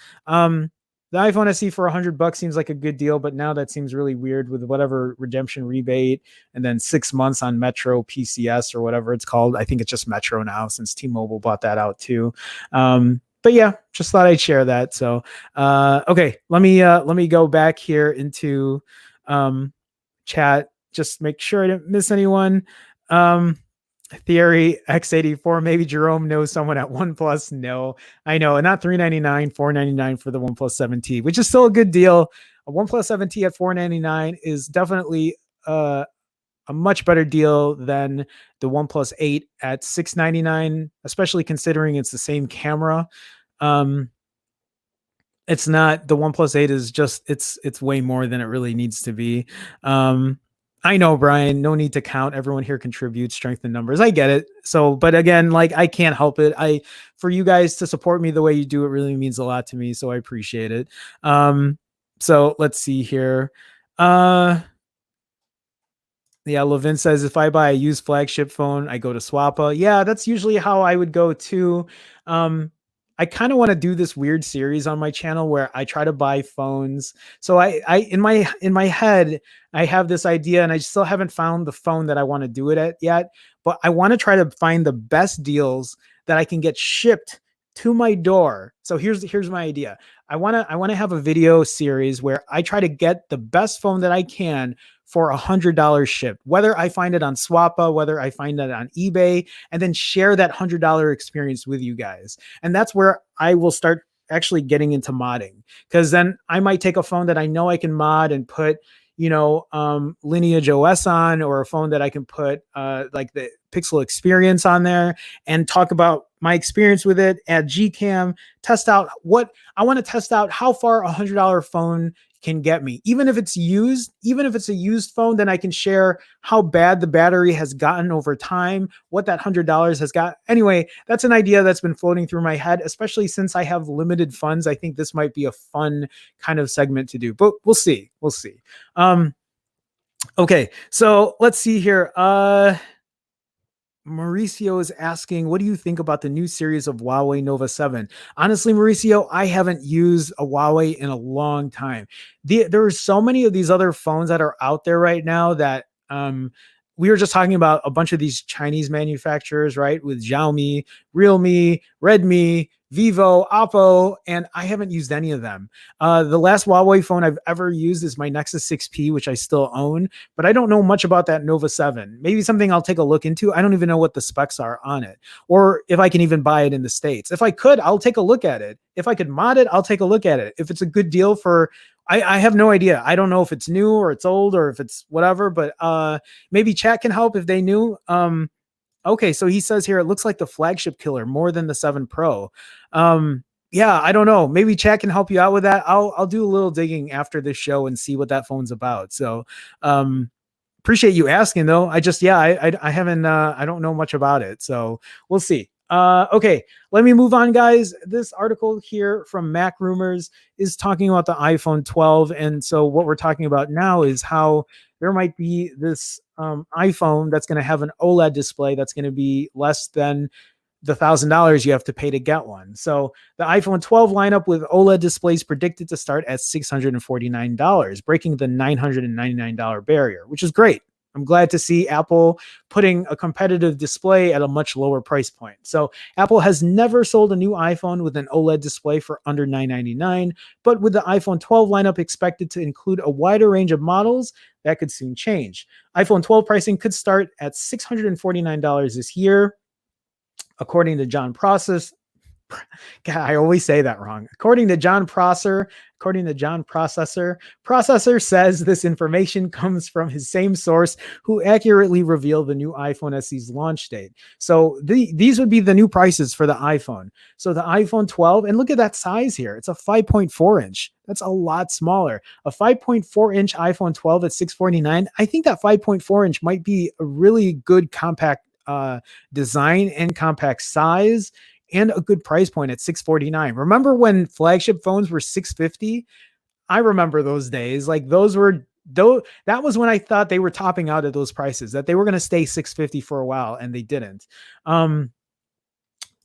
The iPhone SE for $100 seems like a good deal, but now that seems really weird with whatever redemption rebate and then 6 months on Metro PCS or whatever it's called. I think it's just Metro now since T-Mobile bought that out too. But yeah, just thought I'd share that. So okay, let me go back here into chat. Just make sure I didn't miss anyone. Theory X84, maybe Jerome knows someone at OnePlus. No, I know, and not $399, $499 for the OnePlus 7T, which is still a good deal. A OnePlus 7T at $499 is definitely a much better deal than the OnePlus 8 at $699, especially considering it's the same camera. It's not, the OnePlus 8 is just, it's way more than it really needs to be. I know, Brian, no need to count. Everyone here contributes, strength in numbers. I get it. So, but again, like, I can't help it. For you guys to support me the way you do, it really means a lot to me. So I appreciate it. So let's see here. Yeah, Levin says, if I buy a used flagship phone, I go to Swappa. Yeah, that's usually how I would go too. I kind of want to do this weird series on my channel where I try to buy phones. So I in my head, I have this idea and I still haven't found the phone that I want to do it at yet, but I want to try to find the best deals that I can get shipped to my door. So here's my idea. I want to have a video series where I try to get the best phone that I can for $100 shipped, whether I find it on Swappa, whether I find it on eBay, and then share that $100 experience with you guys. And that's where I will start actually getting into modding, because then I might take a phone that I know I can mod and put, Lineage OS on, or a phone that I can put like the Pixel experience on there and talk about my experience with it, add Gcam, test out what I want to test out, how far a $100 phone can get me. Even if it's used, even if it's a used phone, then I can share how bad the battery has gotten over time, what that $100 has got. Anyway, that's an idea that's been floating through my head, especially since I have limited funds. I think this might be a fun kind of segment to do, but we'll see. We'll see. Okay, so let's see here. Mauricio is asking, what do you think about the new series of Huawei Nova 7? Honestly, Mauricio, I haven't used a Huawei in a long time. There are so many of these other phones that are out there right now that we were just talking about a bunch of these Chinese manufacturers, right? With Xiaomi, Realme, Redmi, Vivo, Oppo, and I haven't used any of them. The last Huawei phone I've ever used is my Nexus 6P, which I still own, but I don't know much about that Nova 7. Maybe something I'll take a look into. I don't even know what the specs are on it, or if I can even buy it in the States. If I could, I'll take a look at it. If I could mod it, I'll take a look at it. If it's a good deal for, I have no idea. I don't know if it's new or it's old or if it's whatever, but maybe chat can help if they knew. Okay, so he says here, it looks like the flagship killer more than the 7 Pro. Yeah, I don't know. Maybe chat can help you out with that. I'll do a little digging after this show and see what that phone's about. So appreciate you asking though. I haven't I don't know much about it. So we'll see. Okay, let me move on, guys. This article here from Mac Rumors is talking about the iPhone 12. And so what we're talking about now is how there might be this iPhone that's going to have an OLED display that's going to be less than the $1,000 you have to pay to get one. So the iPhone 12 lineup with OLED displays predicted to start at $649, breaking the $999 barrier, which is great. I'm glad to see Apple putting a competitive display at a much lower price point. So Apple has never sold a new iPhone with an OLED display for under $999, but with the iPhone 12 lineup expected to include a wider range of models, that could soon change. iPhone 12 pricing could start at $649 this year, according to John Process. God, I always say that wrong. According to John Processor, Processor says this information comes from his same source who accurately revealed the new iPhone SE's launch date. So these would be the new prices for the iPhone. So the iPhone 12, and look at that size here. It's a 5.4 inch. That's a lot smaller. A 5.4 inch iPhone 12 at $649. I think that 5.4 inch might be a really good compact design and compact size, and a good price point at $649. Remember when flagship phones were $650? I remember those days. Like that was when I thought they were topping out at those prices, that they were going to stay $650 for a while, and they didn't. The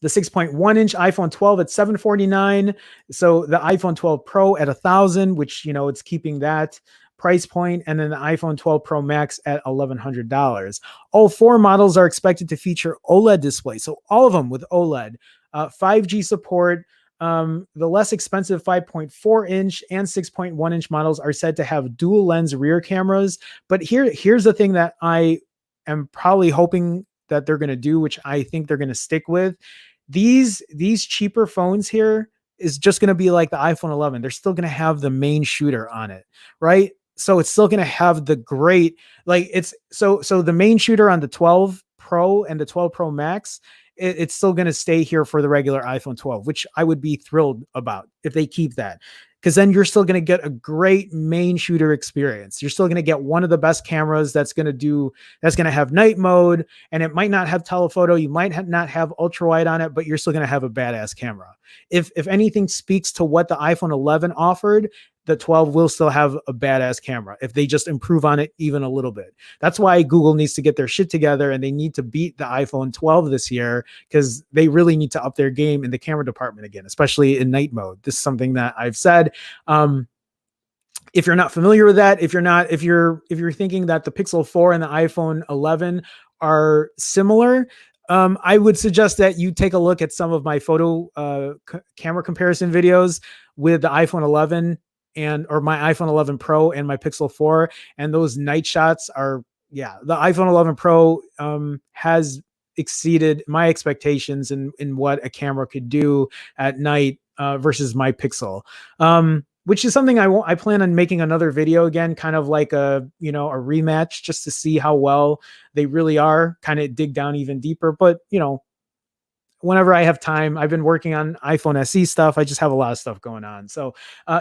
6.1 inch iPhone 12 at $749. So the iPhone 12 Pro at $1,000, which, it's keeping that price point, and then the iPhone 12 Pro Max at $1,100. All 4 models are expected to feature OLED displays, so all of them with OLED, 5G support. The less expensive 5.4 inch and 6.1 inch models are said to have dual lens rear cameras. But here's the thing that I am probably hoping that they're going to do, which I think they're going to stick with. These cheaper phones here is just going to be like the iPhone 11. They're still going to have the main shooter on it, right? So it's still going to have the great, like it's so the main shooter on the 12 Pro and the 12 Pro Max, it's still going to stay here for the regular iPhone 12, which I would be thrilled about if they keep that. Because then you're still going to get a great main shooter experience. You're still going to get one of the best cameras that's going to have night mode, and it might not have telephoto. You might not have ultra wide on it, but you're still going to have a badass camera. If anything speaks to what the iPhone 11 offered, the 12 will still have a badass camera if they just improve on it even a little bit. That's why Google needs to get their shit together, and they need to beat the iPhone 12 this year, because they really need to up their game in the camera department again, especially in night mode. This is something that I've said. If you're not familiar with that, if you're thinking that the Pixel 4 and the iPhone 11 are similar, I would suggest that you take a look at some of my photo camera comparison videos with the iPhone 11 or my iPhone 11 Pro and my Pixel 4, and those night shots are, the iPhone 11 Pro has exceeded my expectations in what a camera could do at night versus my Pixel, which is something I plan on making another video again, kind of like a rematch, just to see how well they really are, kind of dig down even deeper. But whenever I have time, I've been working on iPhone SE stuff. I just have a lot of stuff going on. So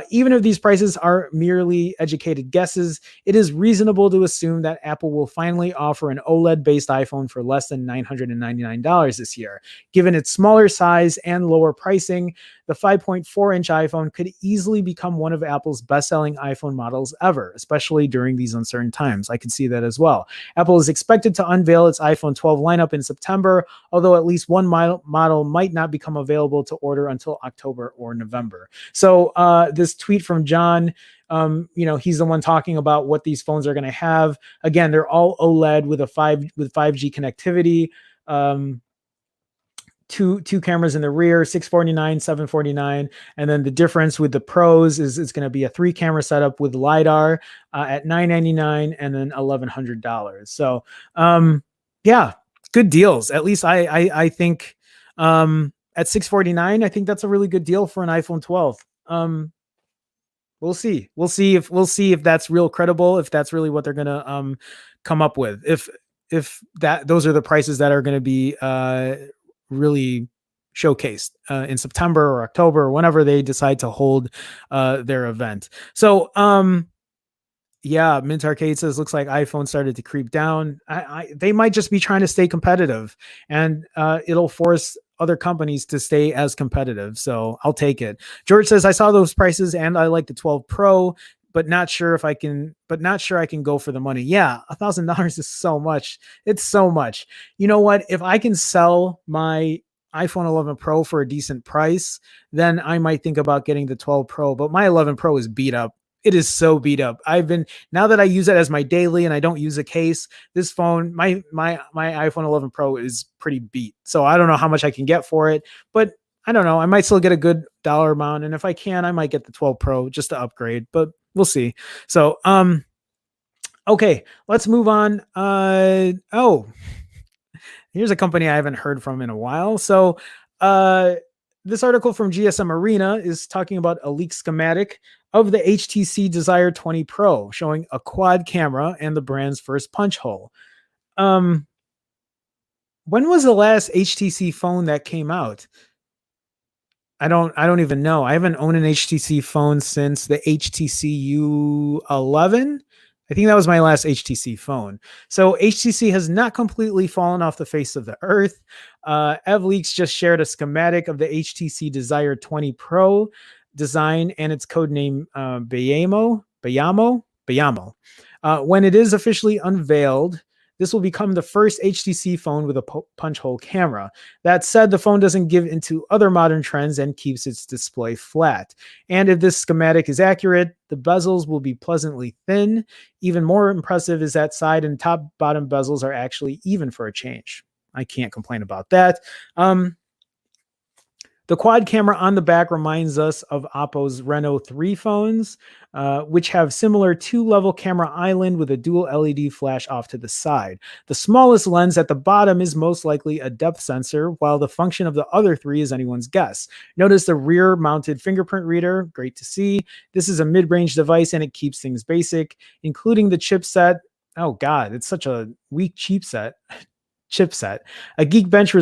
even if these prices are merely educated guesses, it is reasonable to assume that Apple will finally offer an OLED-based iPhone for less than $999 this year. Given its smaller size and lower pricing, the 5.4-inch iPhone could easily become one of Apple's best-selling iPhone models ever, especially during these uncertain times. I could see that as well. Apple is expected to unveil its iPhone 12 lineup in September, although at least one model might not become available to order until October or November. So this tweet from John, he's the one talking about what these phones are going to have. Again, they're all OLED with 5G connectivity. Two cameras in the rear, 649, 749, and then the difference with the Pros is it's going to be a 3-camera setup with LiDAR at $999 and then $1,100. So yeah, good deals. At least I think at 649, I think that's a really good deal for an iPhone 12. We'll see. We'll see if that's real credible, if that's really what they're gonna come up with. If those are the prices that are going to be really showcased in September or October or whenever they decide to hold their event. So yeah, Mint Arcade says looks like iPhone started to creep down. They might just be trying to stay competitive, and it'll force other companies to stay as competitive. So I'll take it. George says I saw those prices and I like the 12 Pro, but not sure I can go for the money. Yeah, $1,000 is so much. It's so much. You know what? If I can sell my iPhone 11 Pro for a decent price, then I might think about getting the 12 Pro. But my 11 Pro is beat up. It is so beat up. Now that I use it as my daily and I don't use a case, this phone, my iPhone 11 Pro is pretty beat. So I don't know how much I can get for it, but I don't know. I might still get a good dollar amount. And if I can, I might get the 12 Pro just to upgrade, but we'll see. So, okay, let's move on. Here's a company I haven't heard from in a while. So, this article from GSM Arena is talking about a leaked schematic of the HTC Desire 20 Pro, showing a quad camera and the brand's first punch hole. When was the last HTC phone that came out? I don't even know. I haven't owned an HTC phone since the HTC U11. I think that was my last HTC phone. So HTC has not completely fallen off the face of the earth. EvLeaks just shared a schematic of the HTC Desire 20 Pro design and its codename Bayamo. When it is officially unveiled, this will become the first HTC phone with a punch hole camera. That said, the phone doesn't give into other modern trends and keeps its display flat. And if this schematic is accurate, the bezels will be pleasantly thin. Even more impressive is that side and top bottom bezels are actually even for a change. I can't complain about that. The quad camera on the back reminds us of Oppo's Reno 3 phones, which have similar 2-level camera island with a dual LED flash off to the side. The smallest lens at the bottom is most likely a depth sensor, while the function of the other 3 is anyone's guess. Notice the rear-mounted fingerprint reader, great to see. This is a mid-range device and it keeps things basic, including the chipset. Oh God, it's such a weak chipset. A Geekbench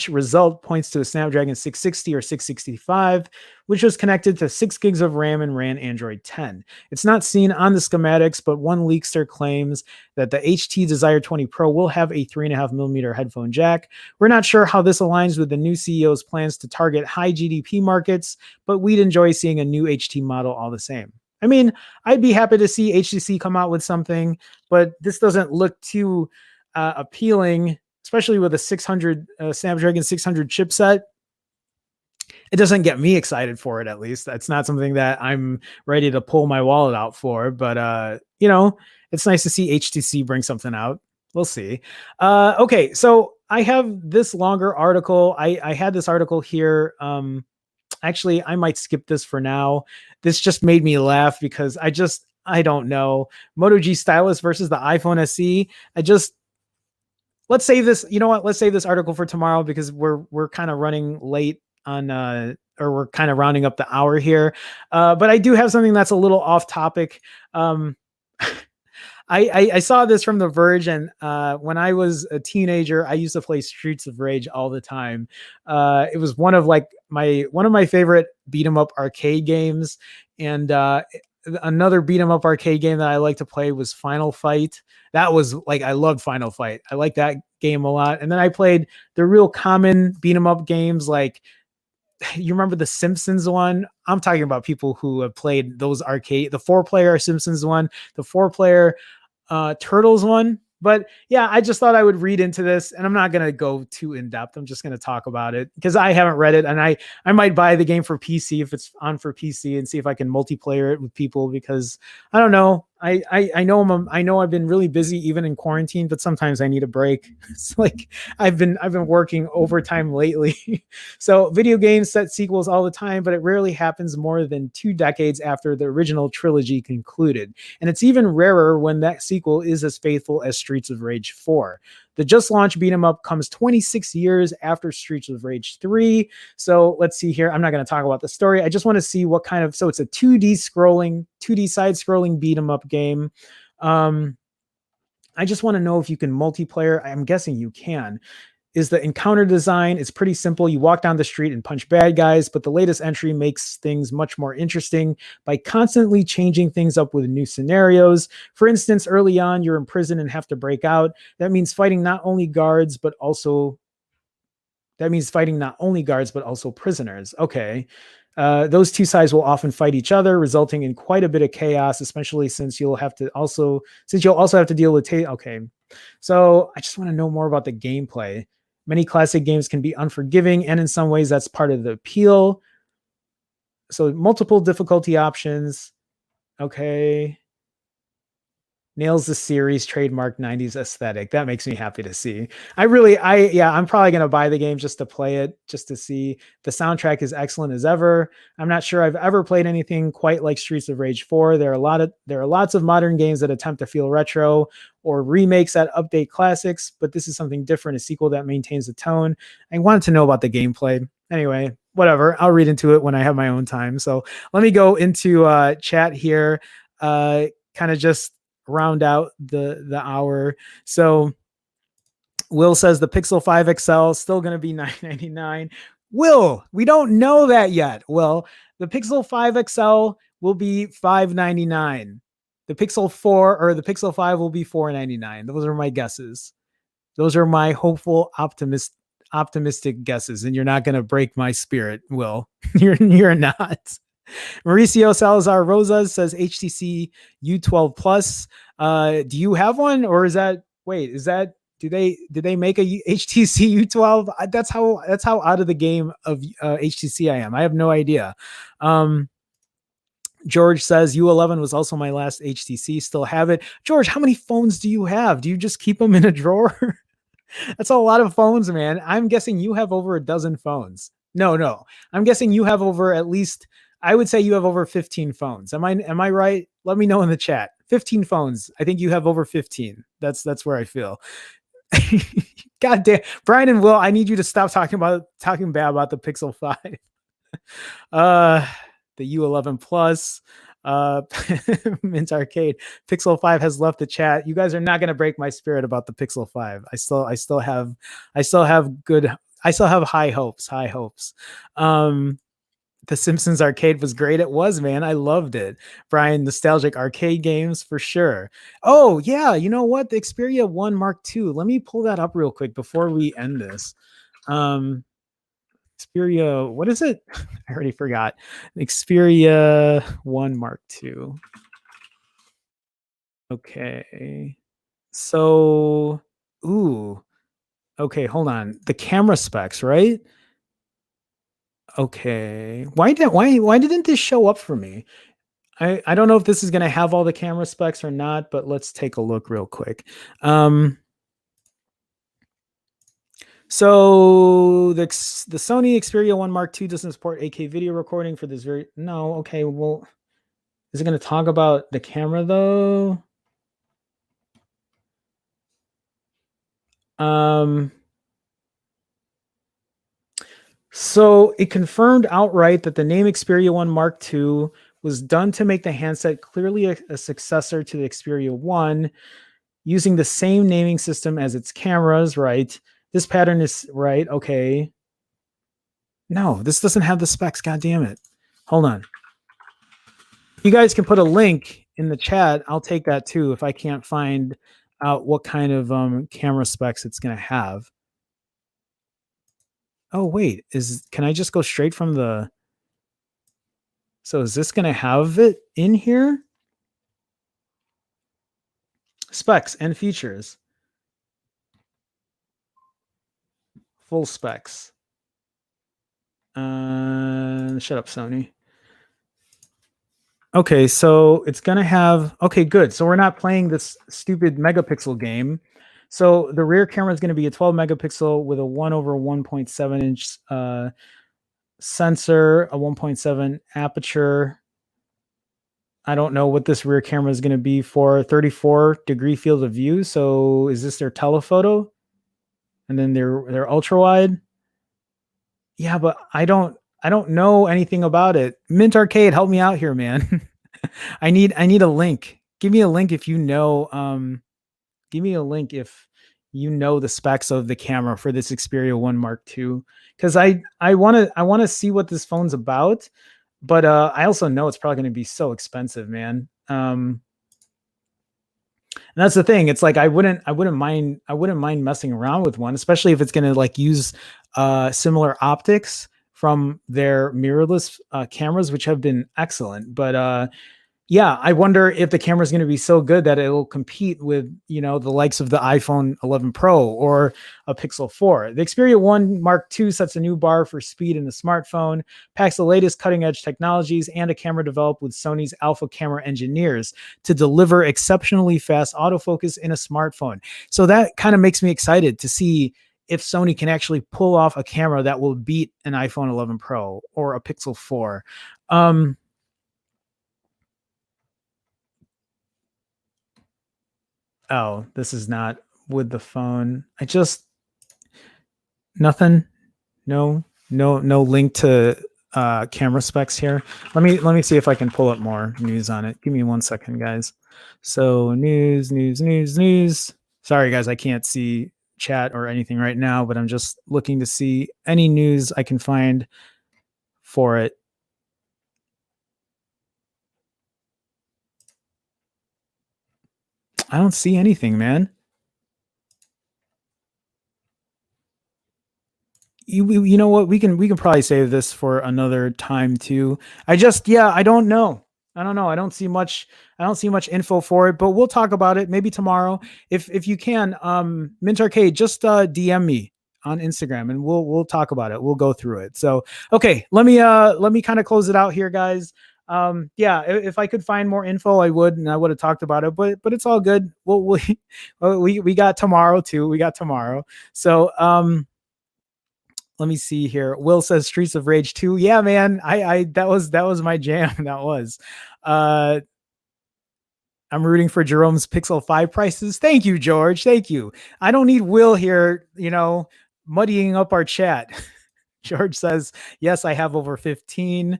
result points to a Snapdragon 660 or 665, which was connected to 6 gigs of RAM and ran Android 10. It's not seen on the schematics, but one leakster claims that the HT Desire 20 Pro will have a 3.5mm headphone jack. We're not sure how this aligns with the new CEO's plans to target high GDP markets, but we'd enjoy seeing a new HT model all the same. I mean, I'd be happy to see HTC come out with something, but this doesn't look too appealing, especially with a Snapdragon 600 chipset. It doesn't get me excited for it, at least. That's not something that I'm ready to pull my wallet out for, but it's nice to see HTC bring something out. We'll see. Okay, so I have this longer article. I had this article here. Actually, I might skip this for now. This just made me laugh because I don't know. Moto G stylus versus the iPhone SE. Let's save this. You know what? Let's save this article for tomorrow because we're kind of running late on or we're kind of rounding up the hour here. But I do have something that's a little off topic. I saw this from The Verge, and when I was a teenager, I used to play Streets of Rage all the time. It was one of my favorite beat 'em up arcade games, and another beat 'em up arcade game that I like to play was Final Fight. That was like I loved Final Fight. I like that game a lot. And then I played the real common beat 'em up games like you remember the Simpsons one? I'm talking about people who have played those arcade, the 4-player Simpsons one, the 4-player Turtles one. But yeah, I just thought I would read into this, and I'm not gonna go too in depth. I'm just gonna talk about it because I haven't read it, and I might buy the game for PC if it's on for PC and see if I can multiplayer it with people because I don't know. I know I've been really busy even in quarantine, but sometimes I need a break. It's like I've been working overtime lately. So video games set sequels all the time, but it rarely happens more than 2 decades after the original trilogy concluded. And it's even rarer when that sequel is as faithful as Streets of Rage 4. The just launched beat 'em up comes 26 years after Streets of Rage 3. So let's see here. I'm not going to talk about the story. I just want to see what kind of. So it's a 2D side scrolling beat 'em up game. Um, I just want to know if you can multiplayer. I'm guessing you can. Is the encounter design? It's pretty simple. You walk down the street and punch bad guys, but the latest entry makes things much more interesting by constantly changing things up with new scenarios. For instance, early on, you're in prison and have to break out. That means fighting not only guards, but also prisoners. Okay. Those two sides will often fight each other, resulting in quite a bit of chaos, especially since you'll also have to deal with okay. So I just want to know more about the gameplay. Many classic games can be unforgiving, and in some ways, that's part of the appeal. So multiple difficulty options. Okay. Nails the series trademark 90s aesthetic. That makes me happy to see. I'm probably going to buy the game just to play it, just to see. The soundtrack is excellent as ever. I'm not sure I've ever played anything quite like Streets of Rage 4. There are lots of modern games that attempt to feel retro or remakes that update classics, but this is something different, a sequel that maintains the tone. I wanted to know about the gameplay. Anyway, whatever. I'll read into it when I have my own time. So let me go into chat here. Kind of just round out the hour. So Will says the Pixel 5 XL is still going to be $999. Will, we don't know that yet. Well, the Pixel 5 XL will be $599. The Pixel 4 or the Pixel 5 will be $499. Those are my guesses. Those are my hopeful optimistic guesses, and you're not going to break my spirit, Will. You're not. Mauricio Salazar Rosas says HTC U12 Plus. Do you have one, or is that do they make a HTC U12? That's how out of the game of HTC I am. I have no idea. George says U11 was also my last HTC. Still have it. George, how many phones do you have? Do you just keep them in a drawer? That's a lot of phones, man. I'm guessing you have over a dozen phones. No. I'm guessing you have over at least, I would say you have over 15 phones. Am I right? Let me know in the chat. 15 phones. I think you have over 15. That's where I feel. God damn. Brian and Will, I need you to stop talking bad about the Pixel 5. The U11 Plus. Mint Arcade. Pixel 5 has left the chat. You guys are not going to break my spirit about the Pixel 5. I still have high hopes. The Simpsons arcade was great. It was, man. I loved it. Brian, nostalgic arcade games for sure. Oh, yeah. You know what? The Xperia 1 Mark II. Let me pull that up real quick before we end this. Xperia, what is it? I already forgot. Xperia 1 Mark II. Okay. So, okay, hold on. The camera specs, right? Okay. Why didn't this show up for me? I don't know if this is going to have all the camera specs or not, but let's take a look real quick. So the Sony Xperia 1 Mark II doesn't support 8K video recording for this no, okay, well, is it going to talk about the camera though? So it confirmed outright that the name Xperia 1 Mark II was done to make the handset clearly a successor to the Xperia 1, using the same naming system as its cameras, right? This pattern is right. Okay. No, this doesn't have the specs. God damn it. Hold on. You guys can put a link in the chat. I'll take that too if I can't find out what kind of camera specs it's going to have. Oh, wait. Can I just go straight from the... So is this going to have it in here? Specs and features. Full specs. Shut up, Sony. Okay, so it's going to have... Okay, good. So we're not playing this stupid megapixel game. So the rear camera is going to be a 12 megapixel with a 1/1.7 inch sensor, a 1.7 aperture. I don't know what this rear camera is going to be for. 34-degree field of view. So is this their telephoto? And then their ultra wide? Yeah, but I don't know anything about it. Mint Arcade, help me out here, man. I need a link. Give me a link if you know. Give me a link if you know the specs of the camera for this Xperia 1 Mark II, because I want to see what this phone's about, but I also know it's probably going to be so expensive, man. And that's the thing. It's like I wouldn't mind messing around with one, especially if it's going to like use similar optics from their mirrorless cameras, which have been excellent. But yeah, I wonder if the camera is going to be so good that it'll compete with, you know, the likes of the iPhone 11 Pro or a Pixel 4. The Xperia 1 Mark II sets a new bar for speed in the smartphone, packs the latest cutting-edge technologies, and a camera developed with Sony's alpha camera engineers to deliver exceptionally fast autofocus in a smartphone. So that kind of makes me excited to see if Sony can actually pull off a camera that will beat an iPhone 11 Pro or a Pixel 4. Oh, this is not with the phone. Nothing. No link to camera specs here. Let me see if I can pull up more news on it. Give me 1 second, guys. So news. Sorry, guys, I can't see chat or anything right now, but I'm just looking to see any news I can find for it. I don't see anything, man. You know what? We can probably save this for another time too. I don't know. I don't see much info for it, but we'll talk about it maybe tomorrow. If you can, Mint Arcade, just DM me on Instagram and we'll talk about it. We'll go through it. So okay, let me kind of close it out here, guys. Yeah, if I could find more info, I would, and I would have talked about it, but it's all good. We got tomorrow too. We got tomorrow. So let me see here. Will says Streets of Rage 2. Yeah, man. I that was my jam. That was. I'm rooting for Jerome's Pixel 5 prices. Thank you, George. Thank you. I don't need Will here, you know, muddying up our chat. George says, yes, I have over 15.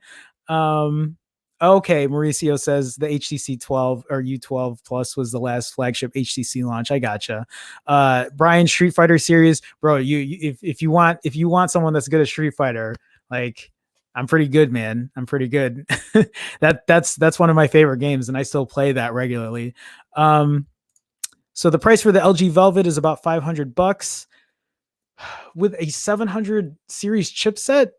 Okay, Mauricio says the HTC 12 or U12 Plus was the last flagship HTC launch. I gotcha. Brian, Street Fighter series, bro. If you want someone that's good at Street Fighter, like I'm pretty good, man. I'm pretty good. That's one of my favorite games, and I still play that regularly. So the price for the LG Velvet is about $500 with a 700 series chipset.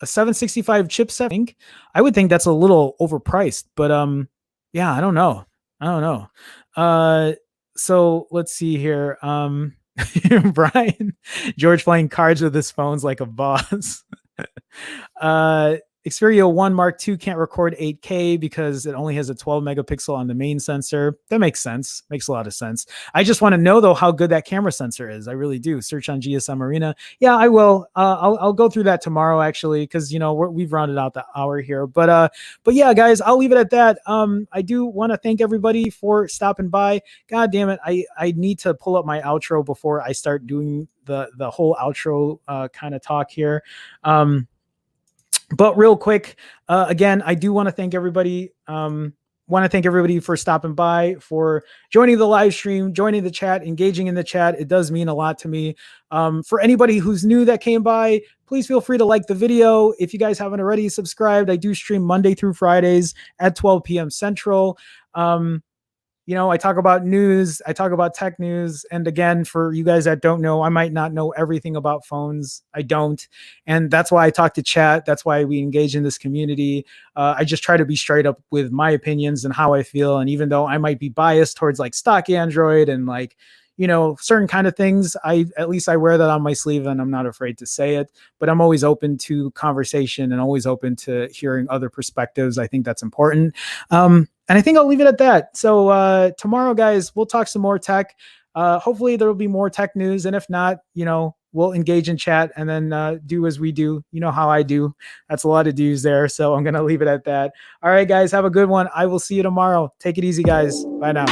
A 765 chipset. I would think that's a little overpriced, but yeah, I don't know. So let's see here. Brian, George playing cards with his phones like a boss. Xperia 1 Mark II can't record 8K because it only has a 12 megapixel on the main sensor. That makes sense. Makes a lot of sense. I just want to know though how good that camera sensor is. I really do. Search on GSM Arena. Yeah, I will. I'll go through that tomorrow actually, because you know we've rounded out the hour here. But yeah, guys, I'll leave it at that. I do want to thank everybody for stopping by. God damn it, I need to pull up my outro before I start doing the whole outro kind of talk here. But real quick, again, I do want to thank everybody. Want to thank everybody for stopping by, for joining the live stream, joining the chat, engaging in the chat. It does mean a lot to me. For anybody who's new that came by, please feel free to like the video. If you guys haven't already subscribed, I do stream Monday through Fridays at 12 p.m. Central. I talk about news, I talk about tech news. And again, for you guys that don't know, I might not know everything about phones. I don't. And that's why I talk to chat. That's why we engage in this community. I just try to be straight up with my opinions and how I feel. And even though I might be biased towards like stock Android and like, certain kind of things, at least I wear that on my sleeve and I'm not afraid to say it, but I'm always open to conversation and always open to hearing other perspectives. I think that's important. And I think I'll leave it at that. So tomorrow, guys, we'll talk some more tech. Hopefully there will be more tech news. And if not, we'll engage in chat and then do as we do. You know how I do. That's a lot of do's there. So I'm going to leave it at that. All right, guys, have a good one. I will see you tomorrow. Take it easy, guys. Bye now.